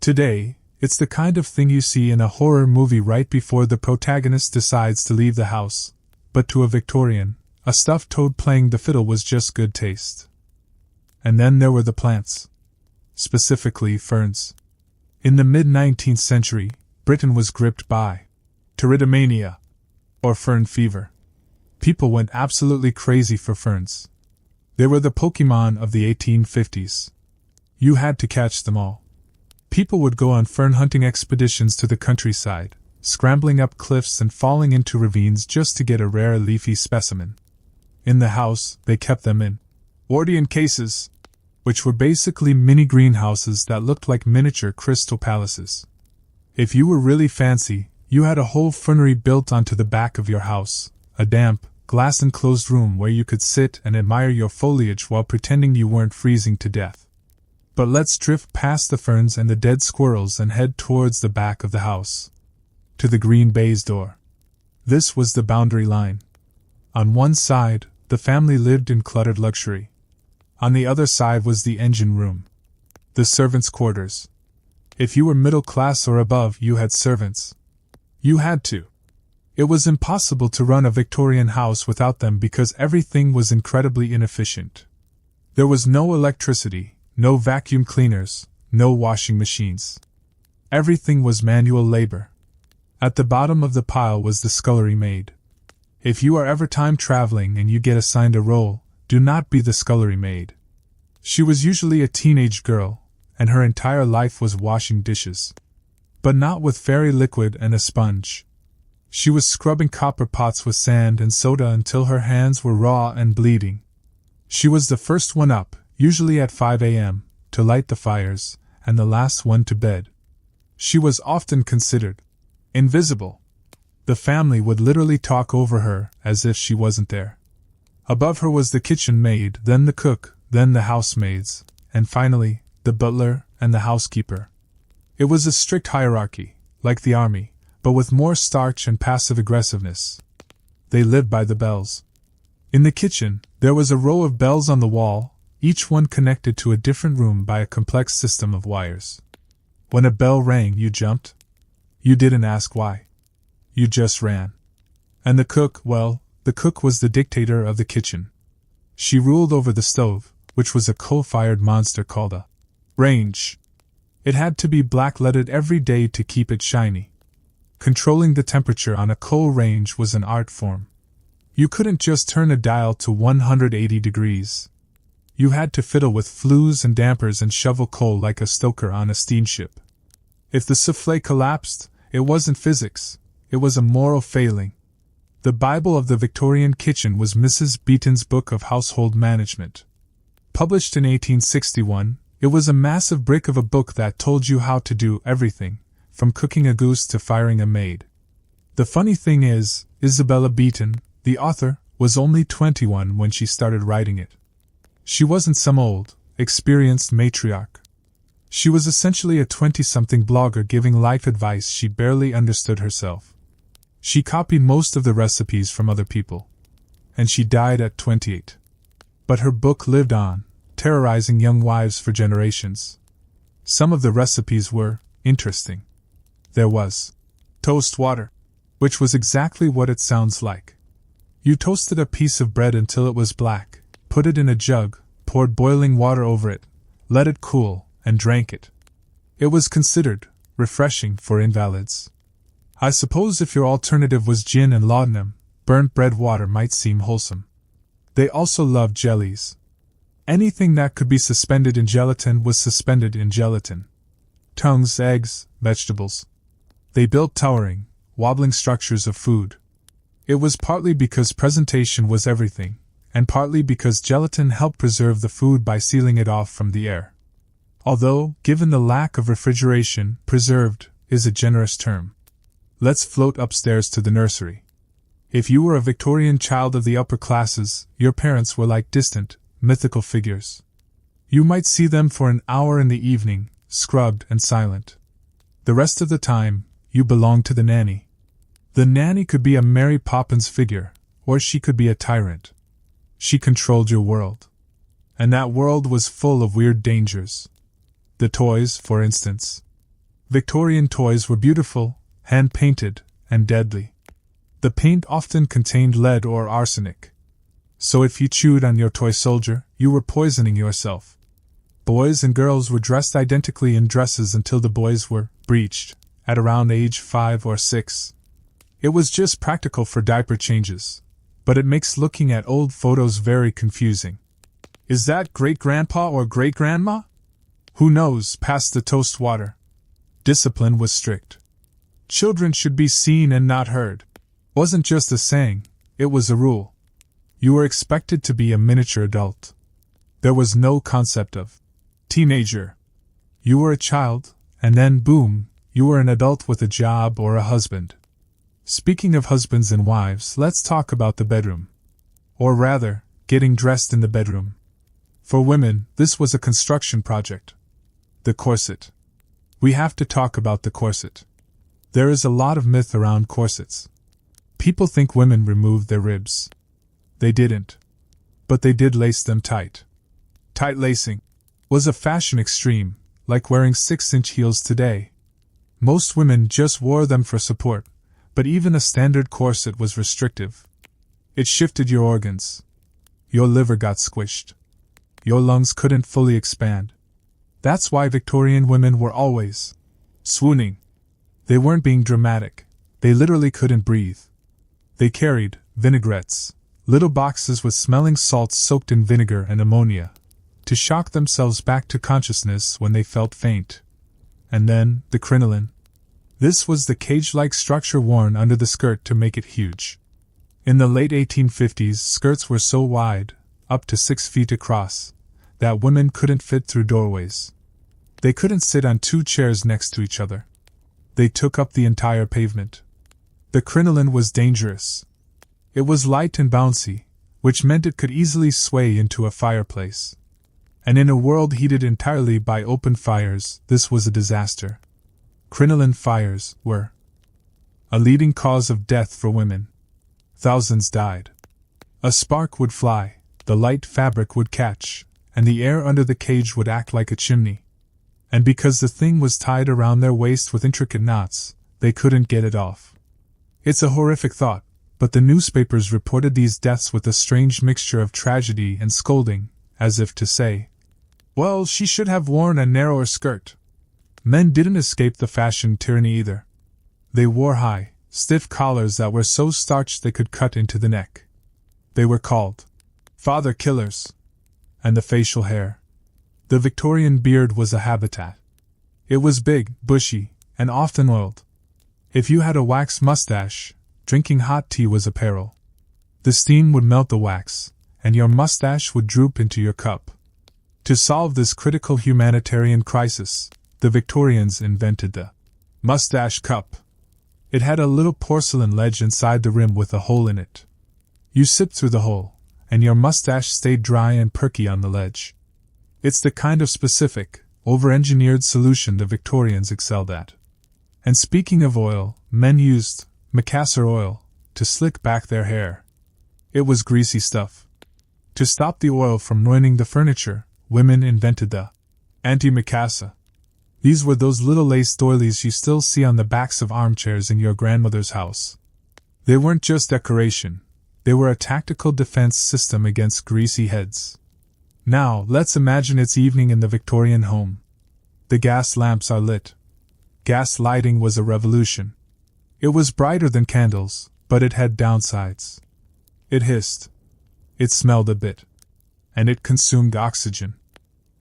Today, it's the kind of thing you see in a horror movie right before the protagonist decides to leave the house, but to a Victorian, a stuffed toad playing the fiddle was just good taste. And then there were the plants. Specifically, ferns. In the mid-19th century, Britain was gripped by pteridamania, or fern fever. People went absolutely crazy for ferns. They were the Pokemon of the 1850s. You had to catch them all. People would go on fern hunting expeditions to the countryside, scrambling up cliffs and falling into ravines just to get a rare leafy specimen. In the house, they kept them in Wardian cases, which were basically mini greenhouses that looked like miniature crystal palaces. If you were really fancy, you had a whole fernery built onto the back of your house, a damp, glass-enclosed room where you could sit and admire your foliage while pretending you weren't freezing to death. But let's drift past the ferns and the dead squirrels and head towards the back of the house. To the green baize door. This was the boundary line. On one side, the family lived in cluttered luxury. On the other side was the engine room. The servants' quarters. If you were middle class or above, you had servants. You had to. It was impossible to run a Victorian house without them because everything was incredibly inefficient. There was no electricity, no vacuum cleaners, no washing machines. Everything was manual labor. At the bottom of the pile was the scullery maid. If you are ever time traveling and you get assigned a role, do not be the scullery maid. She was usually a teenage girl, and her entire life was washing dishes. But not with fairy liquid and a sponge. She was scrubbing copper pots with sand and soda until her hands were raw and bleeding. She was the first one up, usually at 5 a.m., to light the fires, and the last one to bed. She was often considered invisible. The family would literally talk over her as if she wasn't there. Above her was the kitchen maid, then the cook, then the housemaids, and finally, the butler and the housekeeper. It was a strict hierarchy, like the army, but with more starch and passive-aggressiveness. They lived by the bells. In the kitchen, there was a row of bells on the wall, each one connected to a different room by a complex system of wires. When a bell rang, you jumped. You didn't ask why. You just ran. And the cook, well, the cook was the dictator of the kitchen. She ruled over the stove, which was a coal-fired monster called a range. It had to be black-leaded every day to keep it shiny. Controlling the temperature on a coal range was an art form. You couldn't just turn a dial to 180 degrees. You had to fiddle with flues and dampers and shovel coal like a stoker on a steamship. If the souffle collapsed, it wasn't physics, it was a moral failing. The Bible of the Victorian kitchen was Mrs. Beeton's Book of Household Management. Published in 1861, it was a massive brick of a book that told you how to do everything, from cooking a goose to firing a maid. The funny thing is, Isabella Beeton, the author, was only 21 when she started writing it. She wasn't some old, experienced matriarch. She was essentially a 20-something blogger giving life advice she barely understood herself. She copied most of the recipes from other people. And she died at 28. But her book lived on, terrorizing young wives for generations. Some of the recipes were interesting. There was toast water, which was exactly what it sounds like. You toasted a piece of bread until it was black, put it in a jug, poured boiling water over it, let it cool, and drank it. It was considered refreshing for invalids. I suppose if your alternative was gin and laudanum, burnt bread water might seem wholesome. They also loved jellies. Anything that could be suspended in gelatin was suspended in gelatin. tongues, eggs, vegetables. They built towering, wobbling structures of food. It was partly because presentation was everything, and partly because gelatin helped preserve the food by sealing it off from the air. Although, given the lack of refrigeration, preserved is a generous term. Let's float upstairs to the nursery. If you were a Victorian child of the upper classes, your parents were like distant, mythical figures. You might see them for an hour in the evening, scrubbed and silent. The rest of the time, you belonged to the nanny. The nanny could be a Mary Poppins figure, or she could be a tyrant. She controlled your world. And that world was full of weird dangers. The toys, for instance. Victorian toys were beautiful, hand-painted, and deadly. The paint often contained lead or arsenic. So if you chewed on your toy soldier, you were poisoning yourself. Boys and girls were dressed identically in dresses until the boys were breeched, at around age 5 or 6. It was just practical for diaper changes, but it makes looking at old photos very confusing. Is that great-grandpa or great-grandma? Who knows, past the toast water. Discipline was strict. Children should be seen and not heard. Wasn't just a saying, it was a rule. You were expected to be a miniature adult. There was no concept of teenager. You were a child, and then boom, you were an adult with a job or a husband. Speaking of husbands and wives, let's talk about the bedroom. Or rather, getting dressed in the bedroom. For women, this was a construction project. The corset. We have to talk about the corset. There is a lot of myth around corsets. People think women removed their ribs. They didn't. But they did lace them tight. Tight lacing was a fashion extreme, like wearing 6-inch heels today. Most women just wore them for support, but even a standard corset was restrictive. It shifted your organs. Your liver got squished. Your lungs couldn't fully expand. That's why Victorian women were always swooning. They weren't being dramatic. They literally couldn't breathe. They carried vinaigrettes, little boxes with smelling salts soaked in vinegar and ammonia, to shock themselves back to consciousness when they felt faint. And then, the crinoline. This was the cage-like structure worn under the skirt to make it huge. In the late 1850s, skirts were so wide, up to 6 feet across, that women couldn't fit through doorways. They couldn't sit on 2 chairs next to each other. They took up the entire pavement. The crinoline was dangerous. It was light and bouncy, which meant it could easily sway into a fireplace. And in a world heated entirely by open fires, this was a disaster. Crinoline fires were a leading cause of death for women. Thousands died. A spark would fly, the light fabric would catch, and the air under the cage would act like a chimney. And because the thing was tied around their waist with intricate knots, they couldn't get it off. It's a horrific thought, but the newspapers reported these deaths with a strange mixture of tragedy and scolding, as if to say, well, she should have worn a narrower skirt. Men didn't escape the fashion tyranny either. They wore high, stiff collars that were so starched they could cut into the neck. They were called father killers. And the facial hair. The Victorian beard was a habitat. It was big, bushy, and often oiled. If you had a wax mustache, drinking hot tea was a peril. The steam would melt the wax, and your mustache would droop into your cup. To solve this critical humanitarian crisis, the Victorians invented the mustache cup. It had a little porcelain ledge inside the rim with a hole in it. You sipped through the hole, and your mustache stayed dry and perky on the ledge. It's the kind of specific, over-engineered solution the Victorians excelled at. And speaking of oil, men used macassar oil to slick back their hair. It was greasy stuff. To stop the oil from ruining the furniture, women invented the anti-macassar. These were those little lace doilies you still see on the backs of armchairs in your grandmother's house. They weren't just decoration. They were a tactical defense system against greasy heads. Now, let's imagine it's evening in the Victorian home. The gas lamps are lit. Gas lighting was a revolution. It was brighter than candles, but it had downsides. It hissed. It smelled a bit. And it consumed oxygen.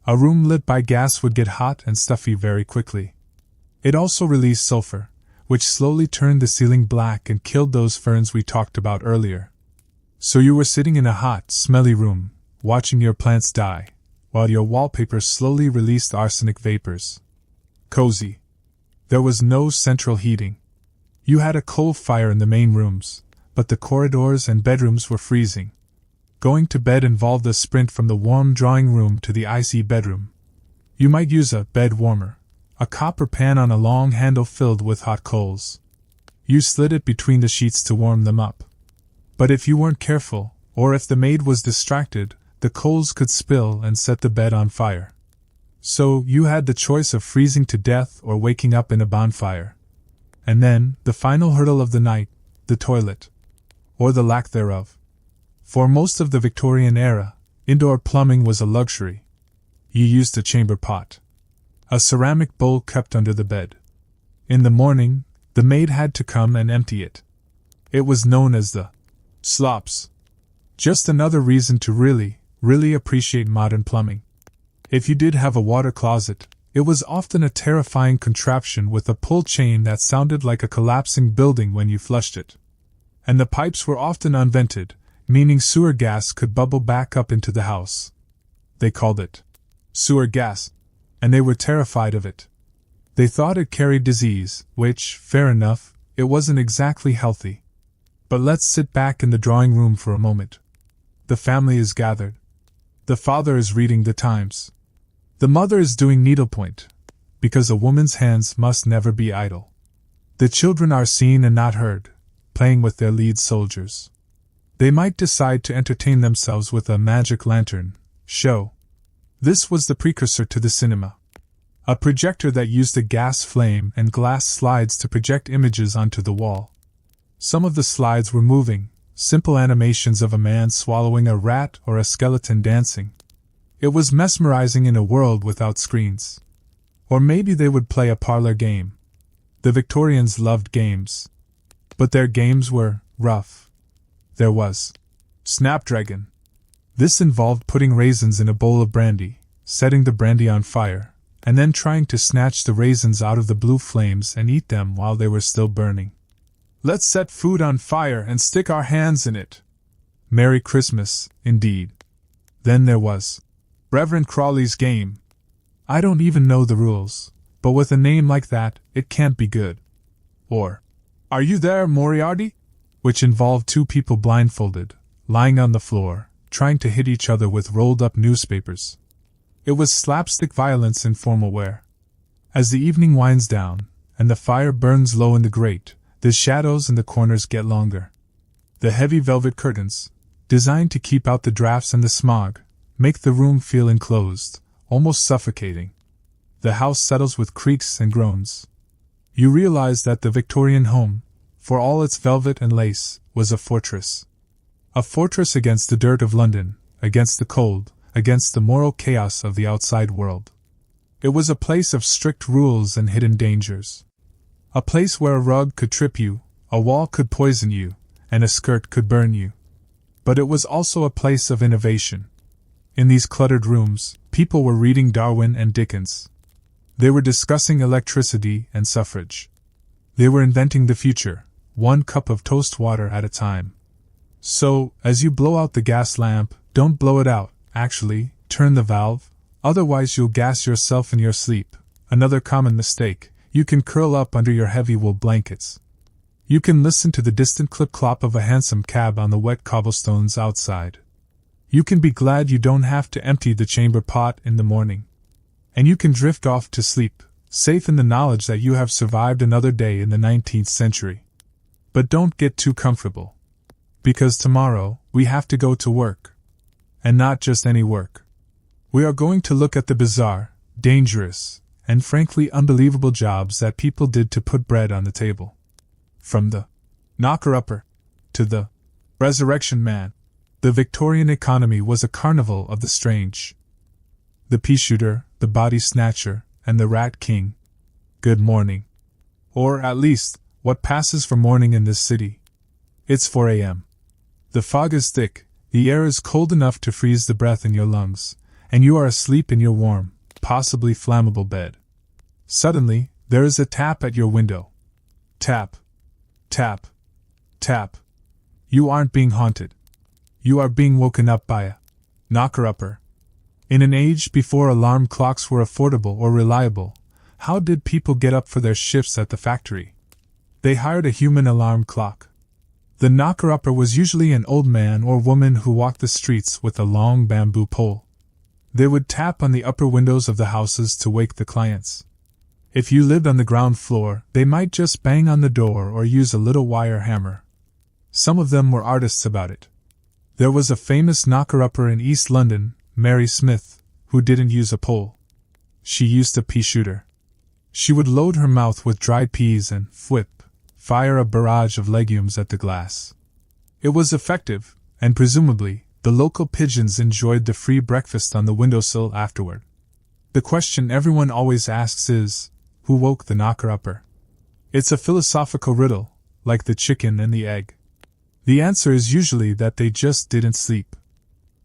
A room lit by gas would get hot and stuffy very quickly. It also released sulfur, which slowly turned the ceiling black and killed those ferns we talked about earlier. So you were sitting in a hot, smelly room, watching your plants die, while your wallpaper slowly released arsenic vapors. Cozy. There was no central heating. You had a coal fire in the main rooms, but the corridors and bedrooms were freezing. Going to bed involved a sprint from the warm drawing room to the icy bedroom. You might use a bed warmer, a copper pan on a long handle filled with hot coals. You slid it between the sheets to warm them up. But if you weren't careful, or if the maid was distracted, the coals could spill and set the bed on fire. So you had the choice of freezing to death or waking up in a bonfire. And then, the final hurdle of the night, the toilet. Or the lack thereof. For most of the Victorian era, indoor plumbing was a luxury. You used a chamber pot, a ceramic bowl kept under the bed. In the morning, the maid had to come and empty it. It was known as the slops. Just another reason to really appreciate modern plumbing. If you did have a water closet, it was often a terrifying contraption with a pull chain that sounded like a collapsing building when you flushed it. And the pipes were often unvented, meaning sewer gas could bubble back up into the house. They called it sewer gas, and they were terrified of it. They thought it carried disease, which, fair enough, it wasn't exactly healthy. But let's sit back in the drawing room for a moment. The family is gathered. The father is reading the Times. The mother is doing needlepoint, because a woman's hands must never be idle. The children are seen and not heard, playing with their lead soldiers. They might decide to entertain themselves with a magic lantern show. This was the precursor to the cinema. A projector that used a gas flame and glass slides to project images onto the wall. Some of the slides were moving, simple animations of a man swallowing a rat or a skeleton dancing. It was mesmerizing in a world without screens. Or maybe they would play a parlor game. The Victorians loved games. But their games were rough. There was Snapdragon. This involved putting raisins in a bowl of brandy, setting the brandy on fire, and then trying to snatch the raisins out of the blue flames and eat them while they were still burning. Let's set food on fire and stick our hands in it. Merry Christmas, indeed. Then there was Reverend Crawley's game. I don't even know the rules, but with a name like that, it can't be good. Or, Are You There, Moriarty? Which involved two people blindfolded, lying on the floor, trying to hit each other with rolled-up newspapers. It was slapstick violence in formal wear. As the evening winds down, and the fire burns low in the grate, the shadows in the corners get longer. The heavy velvet curtains, designed to keep out the drafts and the smog, make the room feel enclosed, almost suffocating. The house settles with creaks and groans. You realize that the Victorian home, for all its velvet and lace, was a fortress. A fortress against the dirt of London, against the cold, against the moral chaos of the outside world. It was a place of strict rules and hidden dangers. A place where a rug could trip you, a wall could poison you, and a skirt could burn you. But it was also a place of innovation. In these cluttered rooms, people were reading Darwin and Dickens. They were discussing electricity and suffrage. They were inventing the future, one cup of toast water at a time. So, as you blow out the gas lamp, don't blow it out, actually, turn the valve, otherwise you'll gas yourself in your sleep. Another common mistake, you can curl up under your heavy wool blankets. You can listen to the distant clip-clop of a hansom cab on the wet cobblestones outside. You can be glad you don't have to empty the chamber pot in the morning. And you can drift off to sleep, safe in the knowledge that you have survived another day in the 19th century. But don't get too comfortable. Because tomorrow, we have to go to work. And not just any work. We are going to look at the bizarre, dangerous, and frankly unbelievable jobs that people did to put bread on the table. From the knocker-upper to the resurrection man, the Victorian economy was a carnival of the strange. The pea-shooter, the body snatcher, and the rat king. Good morning. Or, at least, what passes for morning in this city. It's 4 a.m. The fog is thick, the air is cold enough to freeze the breath in your lungs, and you are asleep in your warm, possibly flammable bed. Suddenly, There is a tap at your window. Tap. Tap. Tap. You aren't being haunted. You are being woken up by a knocker-upper. In an age before alarm clocks were affordable or reliable, how did people get up for their shifts at the factory? They hired a human alarm clock. The knocker-upper was usually an old man or woman who walked the streets with a long bamboo pole. They would tap on the upper windows of the houses to wake the clients. If you lived on the ground floor, they might just bang on the door or use a little wire hammer. Some of them were artists about it. There was a famous knocker-upper in East London, Mary Smith, who didn't use a pole. She used a pea shooter. She would load her mouth with dried peas and, fire a barrage of legumes at the glass. It was effective, and presumably, the local pigeons enjoyed the free breakfast on the windowsill afterward. The question everyone always asks is, who woke the knocker-upper? It's a philosophical riddle, like the chicken and the egg. The answer is usually that they just didn't sleep.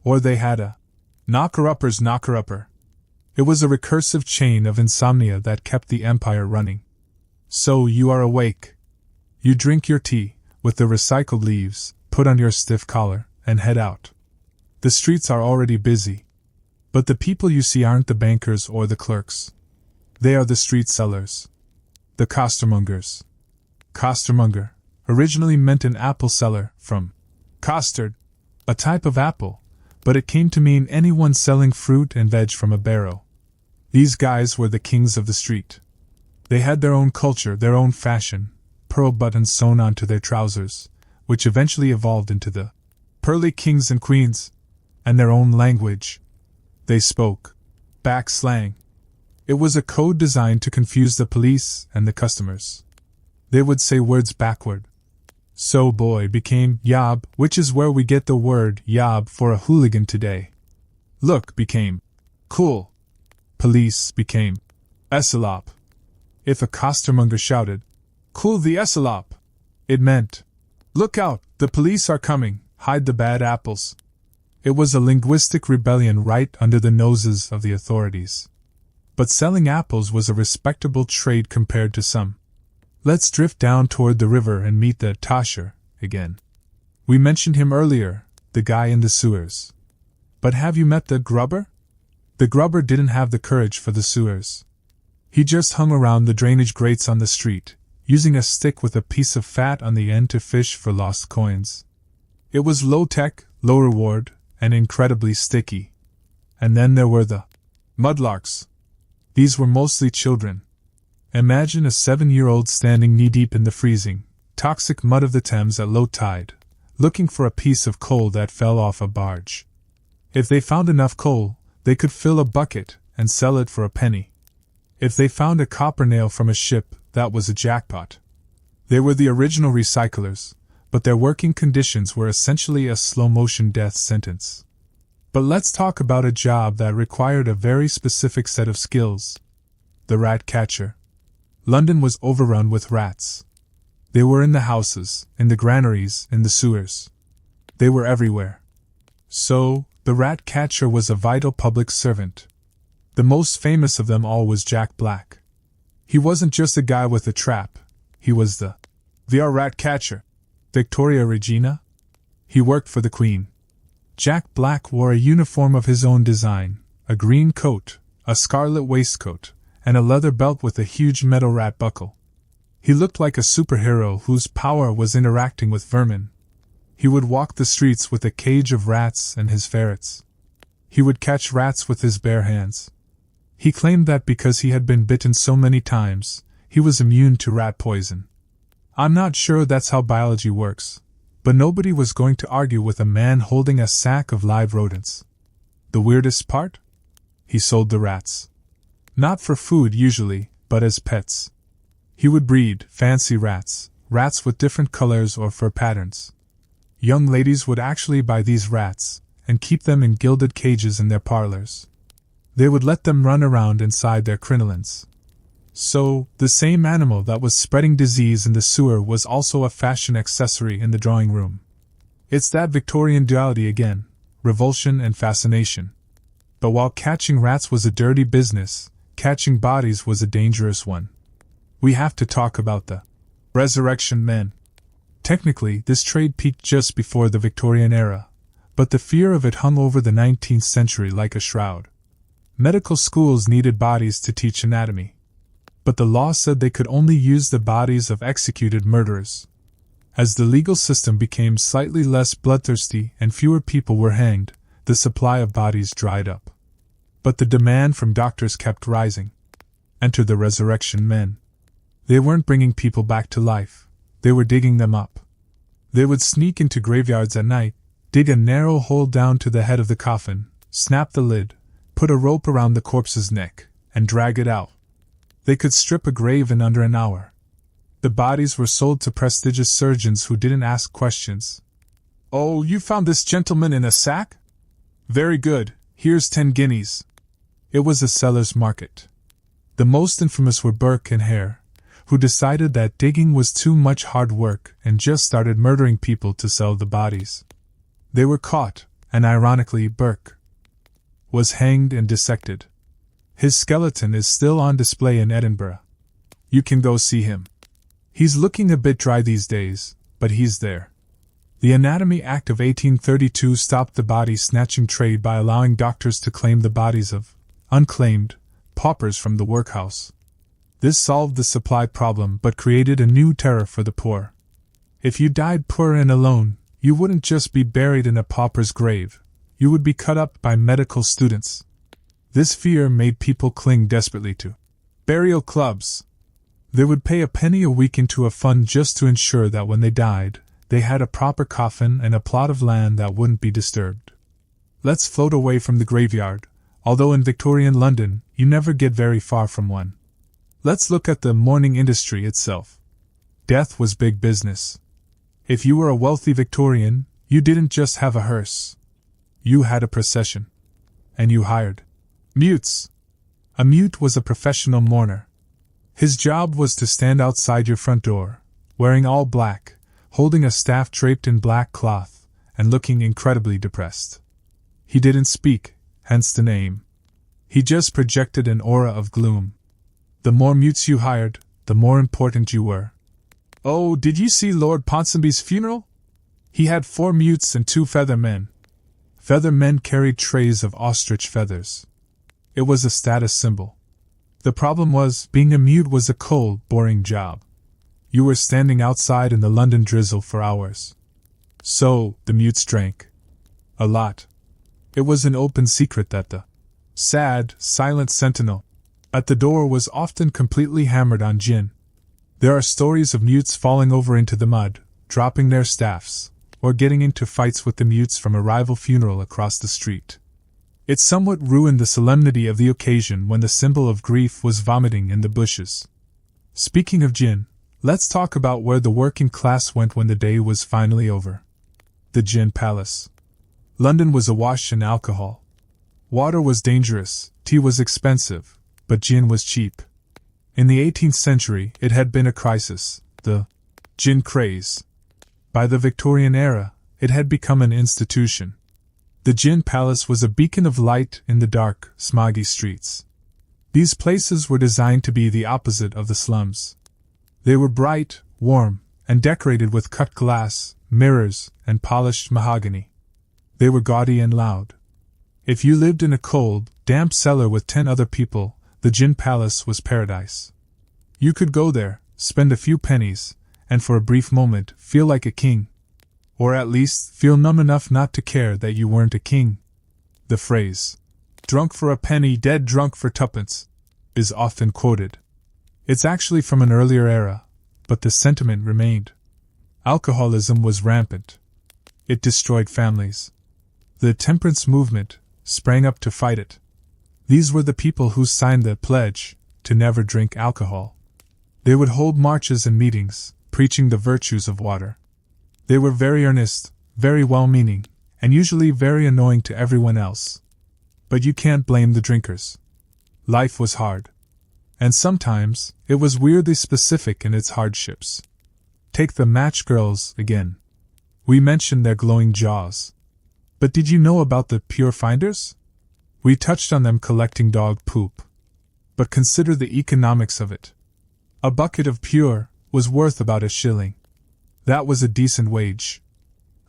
Or they had a knocker-upper's knocker-upper. It was a recursive chain of insomnia that kept the empire running. So you are awake. You drink your tea, with the recycled leaves, put on your stiff collar, and head out. The streets are already busy. But the people you see aren't the bankers or the clerks. They are the street sellers. The costermongers. Costermonger originally meant an apple seller, from costard, a type of apple, but it came to mean anyone selling fruit and veg from a barrow. These guys were the kings of the street. They had their own culture, their own fashion, pearl buttons sewn onto their trousers, which eventually evolved into the pearly kings and queens, and their own language. They spoke back slang. It was a code designed to confuse the police and the customers. They would say words backward. So boy became yob, which is where we get the word yob for a hooligan today. Look became cool. Police became essalop. If a costermonger shouted, "Cool the essalop," it meant, "Look out, the police are coming, hide the bad apples." It was a linguistic rebellion right under the noses of the authorities. But selling apples was a respectable trade compared to some. Let's drift down toward the river and meet the tosher again. We mentioned him earlier, the guy in the sewers. But have you met the grubber? The grubber didn't have the courage for the sewers. He just hung around the drainage grates on the street, using a stick with a piece of fat on the end to fish for lost coins. It was low-tech, low reward, and incredibly sticky. And then there were the mudlarks. These were mostly children. Imagine a 7-year-old standing knee-deep in the freezing, toxic mud of the Thames at low tide, looking for a piece of coal that fell off a barge. If they found enough coal, they could fill a bucket and sell it for a penny. If they found a copper nail from a ship, that was a jackpot. They were the original recyclers, but their working conditions were essentially a slow-motion death sentence. But let's talk about a job that required a very specific set of skills. The rat catcher. London was overrun with rats. They were in the houses, in the granaries, in the sewers. They were everywhere. So, the rat catcher was a vital public servant. The most famous of them all was Jack Black. He wasn't just a guy with a trap, he was the rat catcher. Victoria Regina? He worked for the Queen. Jack Black wore a uniform of his own design, a green coat, a scarlet waistcoat, and a leather belt with a huge metal rat buckle. He looked like a superhero whose power was interacting with vermin. He would walk the streets with a cage of rats and his ferrets. He would catch rats with his bare hands. He claimed that because he had been bitten so many times, he was immune to rat poison. I'm not sure that's how biology works, but nobody was going to argue with a man holding a sack of live rodents. The weirdest part? He sold the rats. Not for food usually, but as pets. He would breed fancy rats, rats with different colors or fur patterns. Young ladies would actually buy these rats, and keep them in gilded cages in their parlors. They would let them run around inside their crinolines. So, the same animal that was spreading disease in the sewer was also a fashion accessory in the drawing room. It's that Victorian duality again, revulsion and fascination. But while catching rats was a dirty business, catching bodies was a dangerous one. we have to talk about the resurrection men. Technically, this trade peaked just before the Victorian era, but the fear of it hung over the 19th century like a shroud. Medical schools needed bodies to teach anatomy, but the law said they could only use the bodies of executed murderers. As the legal system became slightly less bloodthirsty and fewer people were hanged, the supply of bodies dried up. But the demand from doctors kept rising. Enter the resurrection men. They weren't bringing people back to life, they were digging them up. They would sneak into graveyards at night, dig a narrow hole down to the head of the coffin, snap the lid, put a rope around the corpse's neck, and drag it out. They could strip a grave in under an hour. The bodies were sold to prestigious surgeons who didn't ask questions. "Oh, you found this gentleman in a sack? Very good, here's 10 guineas. It was a seller's market. The most infamous were Burke and Hare, who decided that digging was too much hard work and just started murdering people to sell the bodies. They were caught, and ironically Burke was hanged and dissected. His skeleton is still on display in Edinburgh. You can go see him. He's looking a bit dry these days, but he's there. The Anatomy Act of 1832 stopped the body snatching trade by allowing doctors to claim the bodies of unclaimed paupers from the workhouse. This solved the supply problem but created a new terror for the poor. If you died poor and alone, you wouldn't just be buried in a pauper's grave, you would be cut up by medical students. This fear made people cling desperately to burial clubs. They would pay a penny a week into a fund just to ensure that when they died, they had a proper coffin and a plot of land that wouldn't be disturbed. Let's float away from the graveyard, although in Victorian London, you never get very far from one. Let's look at the mourning industry itself. Death was big business. If you were a wealthy Victorian, you didn't just have a hearse. You had a procession. And you hired mutes. A mute was a professional mourner. His job was to stand outside your front door, wearing all black, holding a staff draped in black cloth, and looking incredibly depressed. He didn't speak, hence the name. He just projected an aura of gloom. The more mutes you hired, the more important you were. Oh, did you see Lord Ponsonby's funeral? He had 4 mutes and 2 feather men. Feather men carried trays of ostrich feathers. It was a status symbol. The problem was, being a mute was a cold, boring job. You were standing outside in the London drizzle for hours. So, the mutes drank. A lot. It was an open secret that the sad, silent sentinel at the door was often completely hammered on gin. There are stories of mutes falling over into the mud, dropping their staffs, or getting into fights with the mutes from a rival funeral across the street. It somewhat ruined the solemnity of the occasion when the symbol of grief was vomiting in the bushes. Speaking of gin, let's talk about where the working class went when the day was finally over. The Gin Palace. London was awash in alcohol. Water was dangerous, tea was expensive, but gin was cheap. In the 18th century, it had been a crisis, the gin craze. By the Victorian era, it had become an institution. The Gin Palace was a beacon of light in the dark, smoggy streets. These places were designed to be the opposite of the slums. They were bright, warm, and decorated with cut glass, mirrors, and polished mahogany. They were gaudy and loud. If you lived in a cold, damp cellar with 10 other people, the Gin Palace was paradise. You could go there, spend a few pennies, and for a brief moment feel like a king. Or at least feel numb enough not to care that you weren't a king. The phrase, "drunk for a penny, dead drunk for tuppence," is often quoted. It's actually from an earlier era, but the sentiment remained. Alcoholism was rampant. It destroyed families. The temperance movement sprang up to fight it. These were the people who signed the pledge to never drink alcohol. They would hold marches and meetings, preaching the virtues of water. They were very earnest, very well-meaning, and usually very annoying to everyone else. But you can't blame the drinkers. Life was hard. And sometimes, it was weirdly specific in its hardships. Take the match girls again. We mentioned their glowing jaws. But did you know about the pure finders? We touched on them collecting dog poop. But consider the economics of it. A bucket of pure was worth about a shilling. That was a decent wage.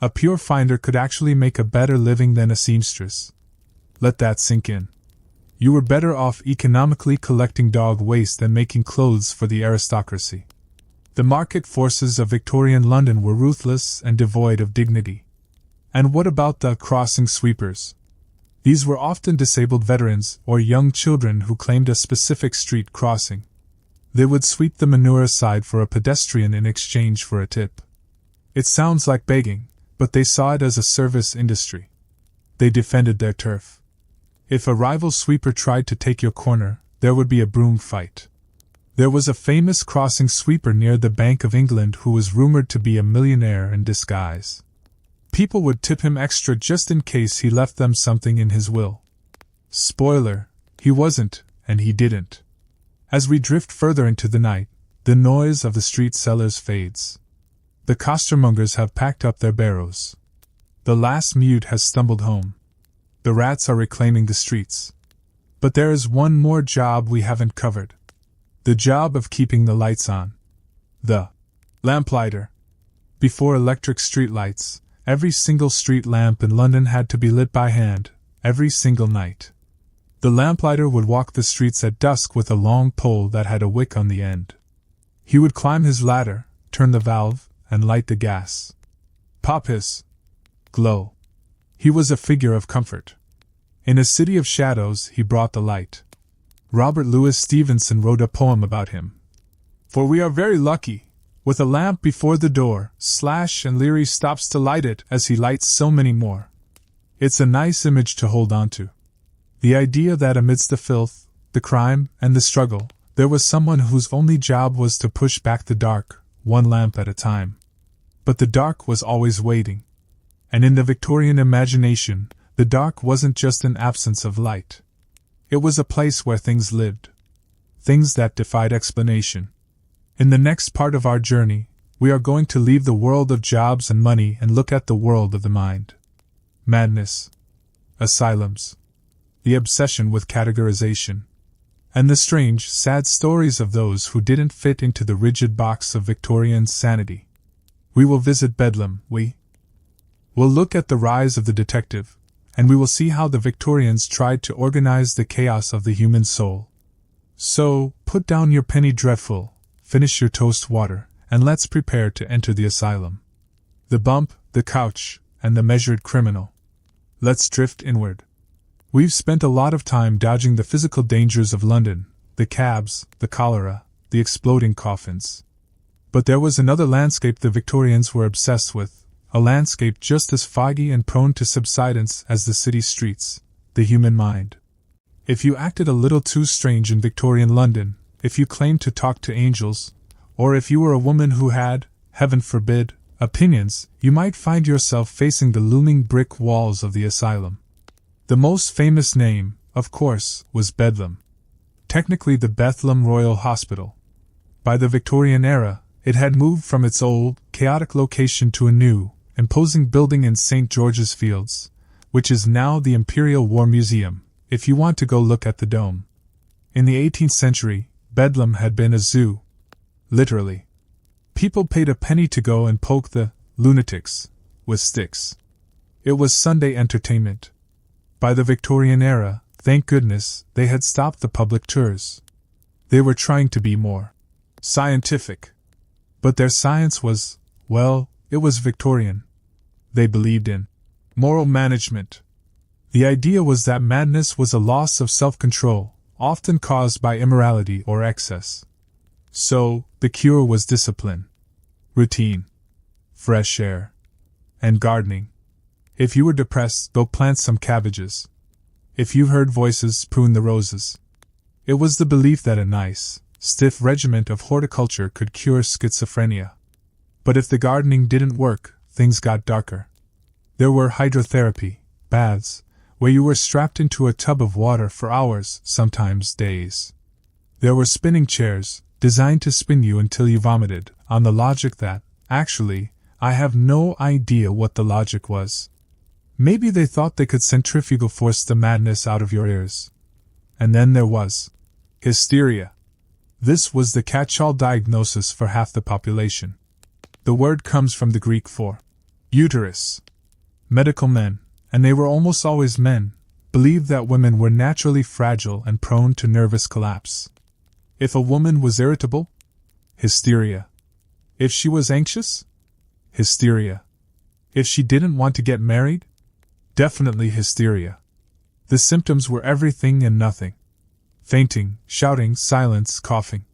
A pure finder could actually make a better living than a seamstress. Let that sink in. You were better off economically collecting dog waste than making clothes for the aristocracy. The market forces of Victorian London were ruthless and devoid of dignity. And what about the crossing sweepers? These were often disabled veterans or young children who claimed a specific street crossing. They would sweep the manure aside for a pedestrian in exchange for a tip. It sounds like begging, but they saw it as a service industry. They defended their turf. If a rival sweeper tried to take your corner, there would be a broom fight. There was a famous crossing sweeper near the Bank of England who was rumored to be a millionaire in disguise. People would tip him extra just in case he left them something in his will. Spoiler, he wasn't, and he didn't. As we drift further into the night, the noise of the street sellers fades. The costermongers have packed up their barrows. The last mute has stumbled home. The rats are reclaiming the streets. But there is one more job we haven't covered. The job of keeping the lights on. The lamplighter. Before electric streetlights, every single street lamp in London had to be lit by hand, every single night. The lamplighter would walk the streets at dusk with a long pole that had a wick on the end. He would climb his ladder, turn the valve, and light the gas. Pop hiss. Glow. He was a figure of comfort. In a city of shadows he brought the light. Robert Louis Stevenson wrote a poem about him. For we are very lucky. With a lamp before the door, Slash and Leary stops to light it as he lights so many more. It's a nice image to hold on to. The idea that amidst the filth, the crime, and the struggle, there was someone whose only job was to push back the dark, one lamp at a time. But the dark was always waiting. And in the Victorian imagination, the dark wasn't just an absence of light. It was a place where things lived. Things that defied explanation. In the next part of our journey, we are going to leave the world of jobs and money and look at the world of the mind. Madness. Asylums. The obsession with categorization. And the strange, sad stories of those who didn't fit into the rigid box of Victorian sanity. We will visit Bedlam, we'll look at the rise of the detective, and we will see how the Victorians tried to organize the chaos of the human soul. So, put down your penny dreadful, finish your toast water, and let's prepare to enter the asylum. The bump, the couch, and the measured criminal. Let's drift inward. We've spent a lot of time dodging the physical dangers of London, the cabs, the cholera, the exploding coffins. But there was another landscape the Victorians were obsessed with, a landscape just as foggy and prone to subsidence as the city streets, the human mind. If you acted a little too strange in Victorian London, if you claimed to talk to angels, or if you were a woman who had, heaven forbid, opinions, you might find yourself facing the looming brick walls of the asylum. The most famous name, of course, was Bedlam. Technically the Bethlehem Royal Hospital. By the Victorian era, it had moved from its old, chaotic location to a new, imposing building in St. George's Fields, which is now the Imperial War Museum, if you want to go look at the dome. In the 18th century, Bedlam had been a zoo. Literally. People paid a penny to go and poke the lunatics with sticks. It was Sunday entertainment. By the Victorian era, thank goodness, they had stopped the public tours. They were trying to be more scientific. But their science was, well, it was Victorian. They believed in moral management. The idea was that madness was a loss of self-control, often caused by immorality or excess. So, the cure was discipline, routine, fresh air, and gardening. If you were depressed, go plant some cabbages. If you heard voices, prune the roses. It was the belief that a nice, stiff regiment of horticulture could cure schizophrenia. But if the gardening didn't work, things got darker. There were hydrotherapy, baths, where you were strapped into a tub of water for hours, sometimes days. There were spinning chairs, designed to spin you until you vomited, on the logic that, actually, I have no idea what the logic was. Maybe they thought they could centrifugal force the madness out of your ears. And then there was hysteria. This was the catch-all diagnosis for half the population. The word comes from the Greek for uterus. Medical men, and they were almost always men, believed that women were naturally fragile and prone to nervous collapse. If a woman was irritable, hysteria. If she was anxious, hysteria. If she didn't want to get married, definitely hysteria. The symptoms were everything and nothing. Fainting, shouting, silence, coughing.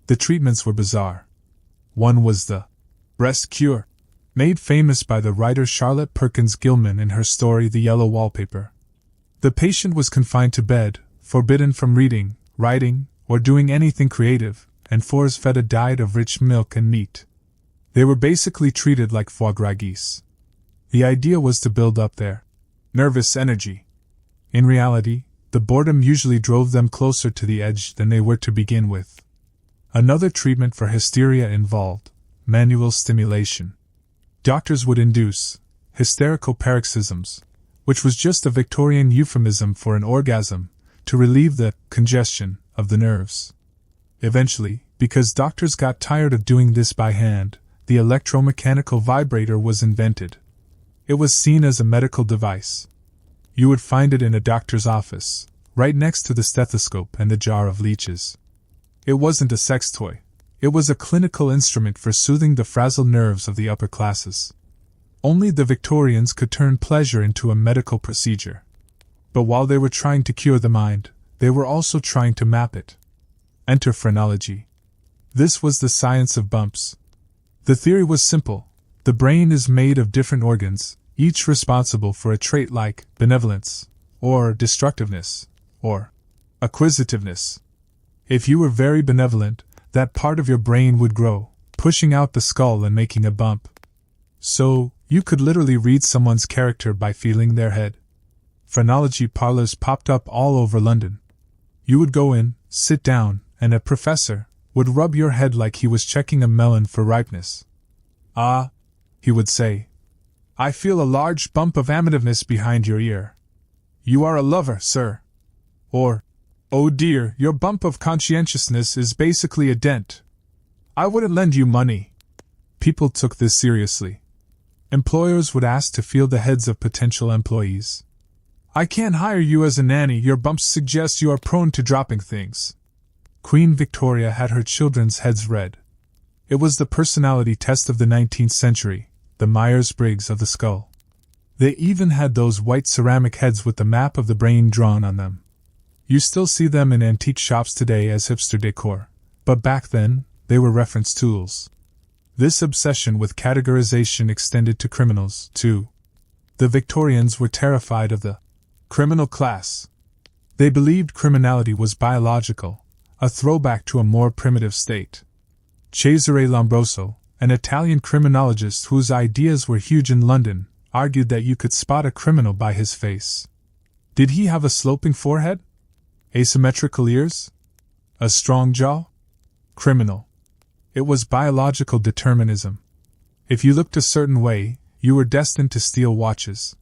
The treatments were bizarre. One was the breast cure, made famous by the writer Charlotte Perkins Gilman in her story The Yellow Wallpaper. The patient was confined to bed, forbidden from reading, writing, or doing anything creative, and force-fed a diet of rich milk and meat. They were basically treated like foie gras geese. The idea was to build up their nervous energy. In reality, the boredom usually drove them closer to the edge than they were to begin with. Another treatment for hysteria involved manual stimulation. Doctors would induce hysterical paroxysms, which was just a Victorian euphemism for an orgasm, to relieve the congestion of the nerves. Eventually, because doctors got tired of doing this by hand, the electromechanical vibrator was invented. It was seen as a medical device. You would find it in a doctor's office, right next to the stethoscope and the jar of leeches. It wasn't a sex toy. It was a clinical instrument for soothing the frazzled nerves of the upper classes. Only the Victorians could turn pleasure into a medical procedure. But while they were trying to cure the mind, they were also trying to map it. Enter phrenology. This was the science of bumps. The theory was simple. The brain is made of different organs, each responsible for a trait like benevolence, or destructiveness, or acquisitiveness. If you were very benevolent, that part of your brain would grow, pushing out the skull and making a bump. So, you could literally read someone's character by feeling their head. Phrenology parlors popped up all over London. You would go in, sit down, and a professor would rub your head like he was checking a melon for ripeness. "Ah," he would say, "I feel a large bump of amativeness behind your ear. You are a lover, sir." Or, "Oh dear, your bump of conscientiousness is basically a dent. I wouldn't lend you money." People took this seriously. Employers would ask to feel the heads of potential employees. "I can't hire you as a nanny, your bumps suggest you are prone to dropping things." Queen Victoria had her children's heads read. It was the personality test of the 19th century, the Myers-Briggs of the skull. They even had those white ceramic heads with the map of the brain drawn on them. You still see them in antique shops today as hipster decor, but back then, they were reference tools. This obsession with categorization extended to criminals, too. The Victorians were terrified of the criminal class. They believed criminality was biological, a throwback to a more primitive state. Cesare Lombroso, an Italian criminologist whose ideas were huge in London, argued that you could spot a criminal by his face. Did he have a sloping forehead? Asymmetrical ears? A strong jaw? Criminal. It was biological determinism. If you looked a certain way, you were destined to steal watches.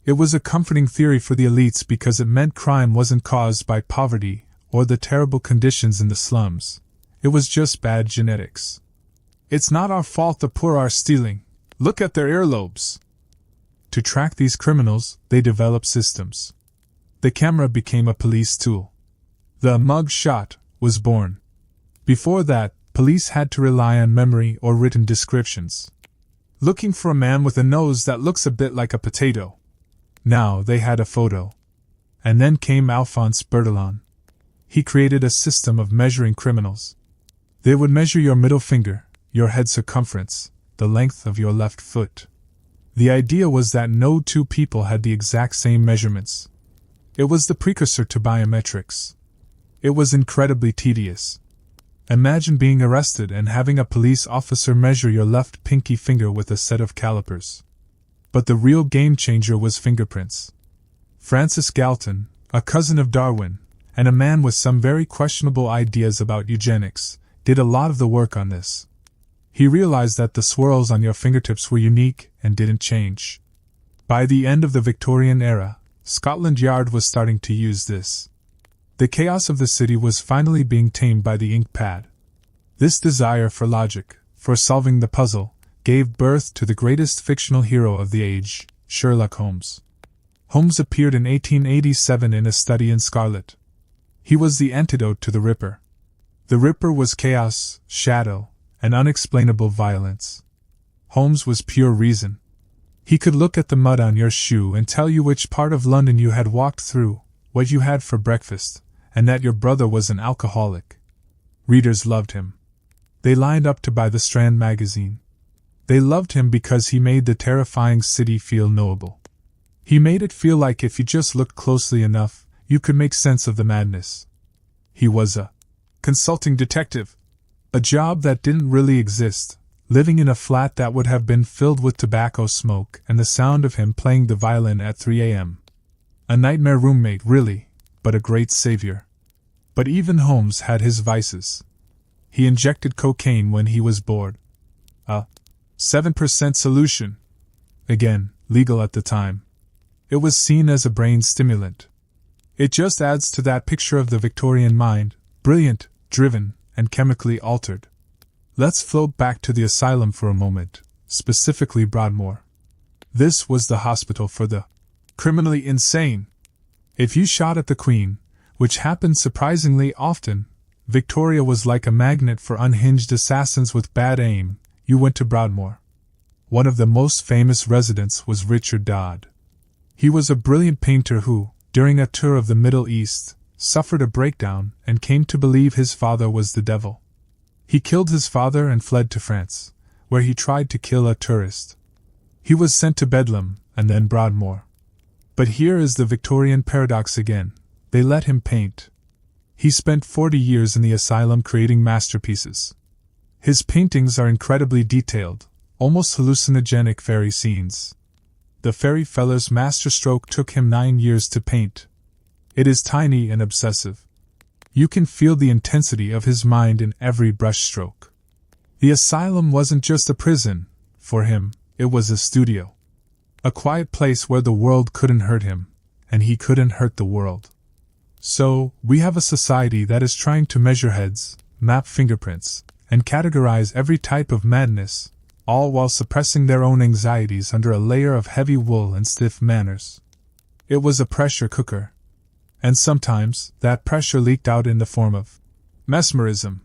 It was a comforting theory for the elites because it meant crime wasn't caused by poverty or the terrible conditions in the slums. It was just bad genetics. "It's not our fault the poor are stealing. Look at their earlobes." To track these criminals, they developed systems. The camera became a police tool. The mug shot was born. Before that, police had to rely on memory or written descriptions. Looking for a man with a nose that looks a bit like a potato. Now they had a photo. And then came Alphonse Bertillon. He created a system of measuring criminals. They would measure your middle finger, your head circumference, the length of your left foot. The idea was that no two people had the exact same measurements. It was the precursor to biometrics. It was incredibly tedious. Imagine being arrested and having a police officer measure your left pinky finger with a set of calipers. But the real game-changer was fingerprints. Francis Galton, a cousin of Darwin, and a man with some very questionable ideas about eugenics, did a lot of the work on this. He realized that the swirls on your fingertips were unique and didn't change. By the end of the Victorian era, Scotland Yard was starting to use this. The chaos of the city was finally being tamed by the ink pad. This desire for logic, for solving the puzzle, gave birth to the greatest fictional hero of the age, Sherlock Holmes. Holmes appeared in 1887 in A Study in Scarlet. He was the antidote to the Ripper. The Ripper was chaos, shadow, and unexplainable violence. Holmes was pure reason. He could look at the mud on your shoe and tell you which part of London you had walked through, what you had for breakfast, and that your brother was an alcoholic. Readers loved him. They lined up to buy the Strand magazine. They loved him because he made the terrifying city feel knowable. He made it feel like if you just looked closely enough, you could make sense of the madness. He was a consulting detective, a job that didn't really exist, living in a flat that would have been filled with tobacco smoke and the sound of him playing the violin at 3 a.m. A nightmare roommate, really, but a great savior. But even Holmes had his vices. He injected cocaine when he was bored. A 7% solution. Again, legal at the time. It was seen as a brain stimulant. It just adds to that picture of the Victorian mind, brilliant, driven, and chemically altered. Let's float back to the asylum for a moment, specifically Broadmoor. This was the hospital for the criminally insane. If you shot at the Queen, which happened surprisingly often, Victoria was like a magnet for unhinged assassins with bad aim. You went to Broadmoor. One of the most famous residents was Richard Dodd. He was a brilliant painter who, during a tour of the Middle East, suffered a breakdown and came to believe his father was the devil. He killed his father and fled to France, where he tried to kill a tourist. He was sent to Bedlam, and then Broadmoor. But here is the Victorian paradox again. They let him paint. He spent 40 years in the asylum creating masterpieces. His paintings are incredibly detailed, almost hallucinogenic fairy scenes. The fairy feller's masterstroke took him 9 years to paint. It is tiny and obsessive. You can feel the intensity of his mind in every brushstroke. The asylum wasn't just a prison. For him, it was a studio. A quiet place where the world couldn't hurt him, and he couldn't hurt the world. So, we have a society that is trying to measure heads, map fingerprints, and categorize every type of madness, all while suppressing their own anxieties under a layer of heavy wool and stiff manners. It was a pressure cooker. And sometimes, that pressure leaked out in the form of mesmerism.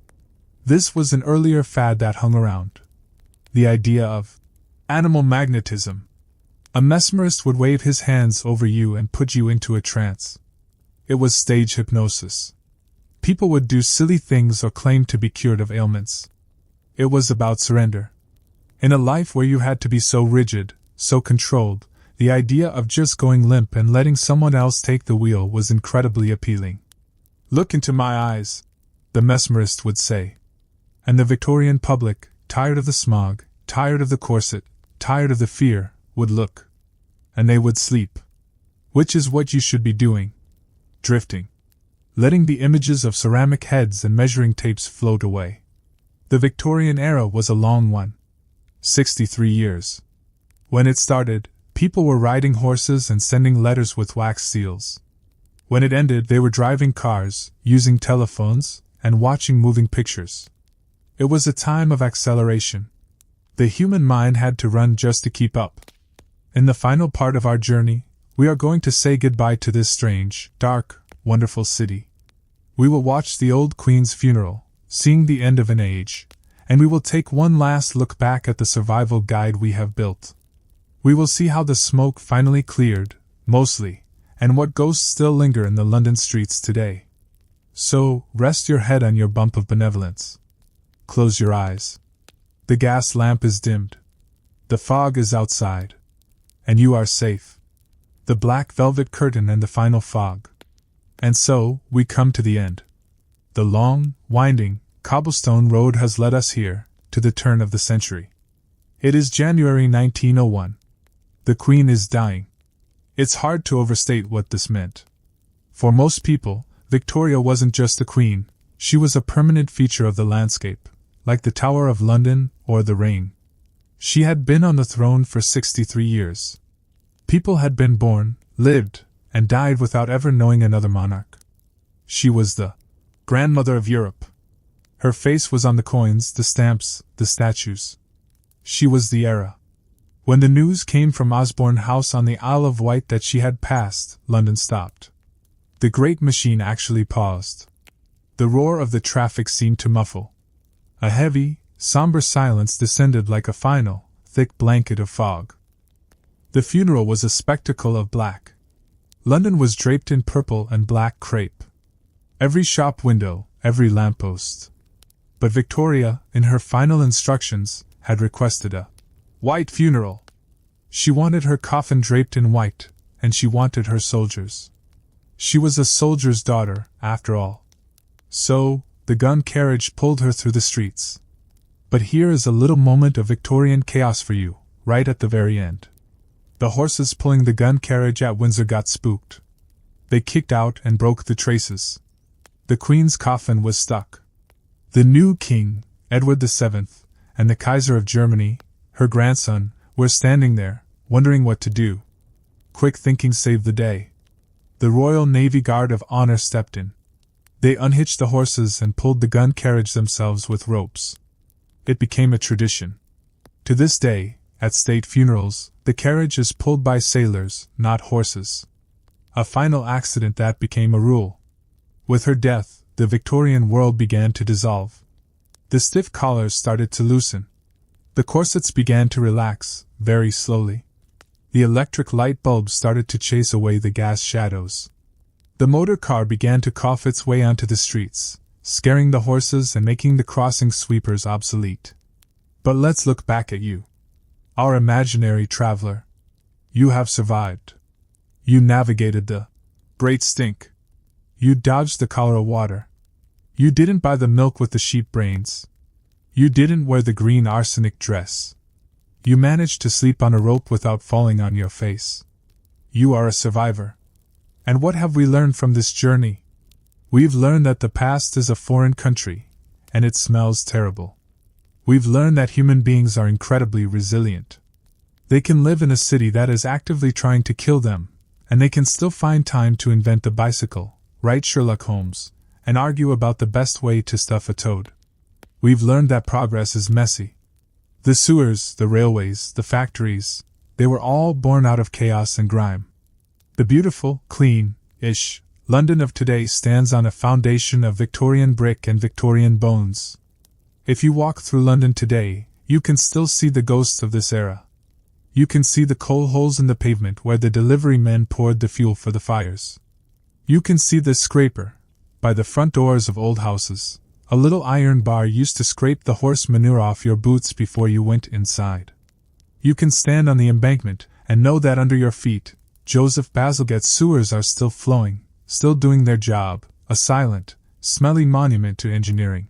This was an earlier fad that hung around. The idea of animal magnetism. A mesmerist would wave his hands over you and put you into a trance. It was stage hypnosis. People would do silly things or claim to be cured of ailments. It was about surrender. In a life where you had to be so rigid, so controlled, the idea of just going limp and letting someone else take the wheel was incredibly appealing. "Look into my eyes," the mesmerist would say. And the Victorian public, tired of the smog, tired of the corset, tired of the fear, would look. And they would sleep. Which is what you should be doing. Drifting. Letting the images of ceramic heads and measuring tapes float away. The Victorian era was a long one. 63 years. When it started, people were riding horses and sending letters with wax seals. When it ended, they were driving cars, using telephones, and watching moving pictures. It was a time of acceleration. The human mind had to run just to keep up. In the final part of our journey, we are going to say goodbye to this strange, dark, wonderful city. We will watch the old Queen's funeral, seeing the end of an age, and we will take one last look back at the survival guide we have built. We will see how the smoke finally cleared, mostly, and what ghosts still linger in the London streets today. So, rest your head on your bump of benevolence. Close your eyes. The gas lamp is dimmed. The fog is outside. And you are safe. The black velvet curtain and the final fog. And so, we come to the end. The long, winding, cobblestone road has led us here, to the turn of the century. It is January 1901. The Queen is dying. It's hard to overstate what this meant. For most people, Victoria wasn't just a queen, she was a permanent feature of the landscape, like the Tower of London or the Rain. She had been on the throne for 63 years. People had been born, lived, and died without ever knowing another monarch. She was the grandmother of Europe. Her face was on the coins, the stamps, the statues. She was the era. When the news came from Osborne House on the Isle of Wight that she had passed, London stopped. The great machine actually paused. The roar of the traffic seemed to muffle. A heavy, somber silence descended like a final, thick blanket of fog. The funeral was a spectacle of black. London was draped in purple and black crepe. Every shop window, every lamppost. But Victoria, in her final instructions, had requested a white funeral. She wanted her coffin draped in white, and she wanted her soldiers. She was a soldier's daughter, after all. So, the gun carriage pulled her through the streets. But here is a little moment of Victorian chaos for you, right at the very end. The horses pulling the gun carriage at Windsor got spooked. They kicked out and broke the traces. The Queen's coffin was stuck. The new king, Edward VII, and the Kaiser of Germany, her grandson, were standing there, wondering what to do. Quick thinking saved the day. The Royal Navy Guard of Honor stepped in. They unhitched the horses and pulled the gun carriage themselves with ropes. It became a tradition. To this day, at state funerals, the carriage is pulled by sailors, not horses. A final accident that became a rule. With her death, the Victorian world began to dissolve. The stiff collars started to loosen. The corsets began to relax, very slowly. The electric light bulbs started to chase away the gas shadows. The motor car began to cough its way onto the streets, scaring the horses and making the crossing sweepers obsolete. But let's look back at you. Our imaginary traveler. You have survived. You navigated the Great Stink. You dodged the cholera water. You didn't buy the milk with the sheep brains. You didn't wear the green arsenic dress. You managed to sleep on a rope without falling on your face. You are a survivor. And what have we learned from this journey? We've learned that the past is a foreign country, and it smells terrible. We've learned that human beings are incredibly resilient. They can live in a city that is actively trying to kill them, and they can still find time to invent the bicycle, write Sherlock Holmes, and argue about the best way to stuff a toad. We've learned that progress is messy. The sewers, the railways, the factories, they were all born out of chaos and grime. The beautiful, clean-ish London of today stands on a foundation of Victorian brick and Victorian bones. If you walk through London today, you can still see the ghosts of this era. You can see the coal holes in the pavement where the delivery men poured the fuel for the fires. You can see the scraper, by the front doors of old houses. A little iron bar used to scrape the horse manure off your boots before you went inside. You can stand on the embankment and know that under your feet, Joseph Bazalgette's sewers are still flowing, still doing their job, a silent, smelly monument to engineering.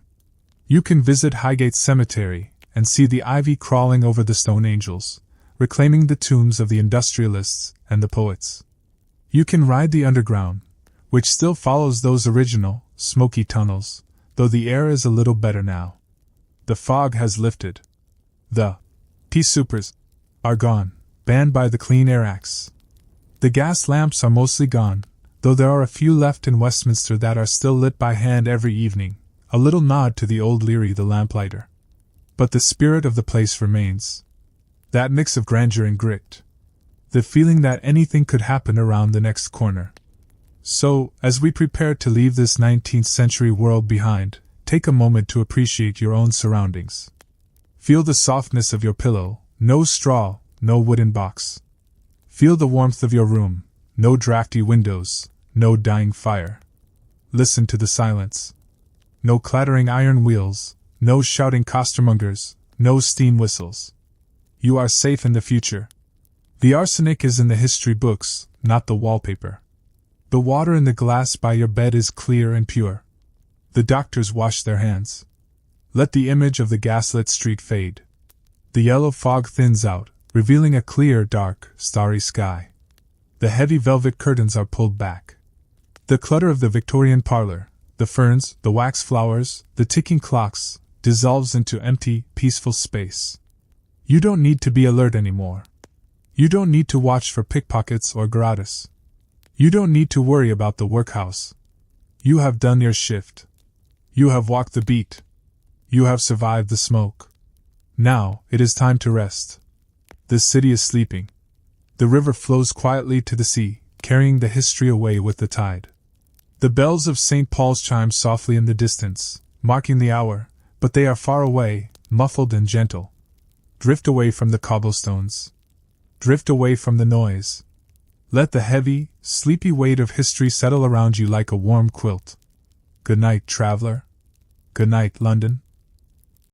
You can visit Highgate Cemetery and see the ivy crawling over the stone angels, reclaiming the tombs of the industrialists and the poets. You can ride the Underground, which still follows those original, smoky tunnels, though the air is a little better now. The fog has lifted. The pea-soupers are gone, banned by the Clean Air Acts. The gas lamps are mostly gone, though there are a few left in Westminster that are still lit by hand every evening, a little nod to the old Leary the lamplighter. But the spirit of the place remains. That mix of grandeur and grit. The feeling that anything could happen around the next corner. So, as we prepare to leave this 19th century world behind, take a moment to appreciate your own surroundings. Feel the softness of your pillow, no straw, no wooden box. Feel the warmth of your room, no drafty windows, no dying fire. Listen to the silence. No clattering iron wheels, no shouting costermongers, no steam whistles. You are safe in the future. The arsenic is in the history books, not the wallpaper. The water in the glass by your bed is clear and pure. The doctors wash their hands. Let the image of the gaslit street fade. The yellow fog thins out, revealing a clear, dark, starry sky. The heavy velvet curtains are pulled back. The clutter of the Victorian parlor, the ferns, the wax flowers, the ticking clocks, dissolves into empty, peaceful space. You don't need to be alert anymore. You don't need to watch for pickpockets or garrotes. You don't need to worry about the workhouse. You have done your shift. You have walked the beat. You have survived the smoke. Now, it is time to rest. The city is sleeping. The river flows quietly to the sea, carrying the history away with the tide. The bells of St. Paul's chime softly in the distance, marking the hour, but they are far away, muffled and gentle. Drift away from the cobblestones. Drift away from the noise. Let the heavy, sleepy weight of history settle around you like a warm quilt. Good night, traveler. Good night, London.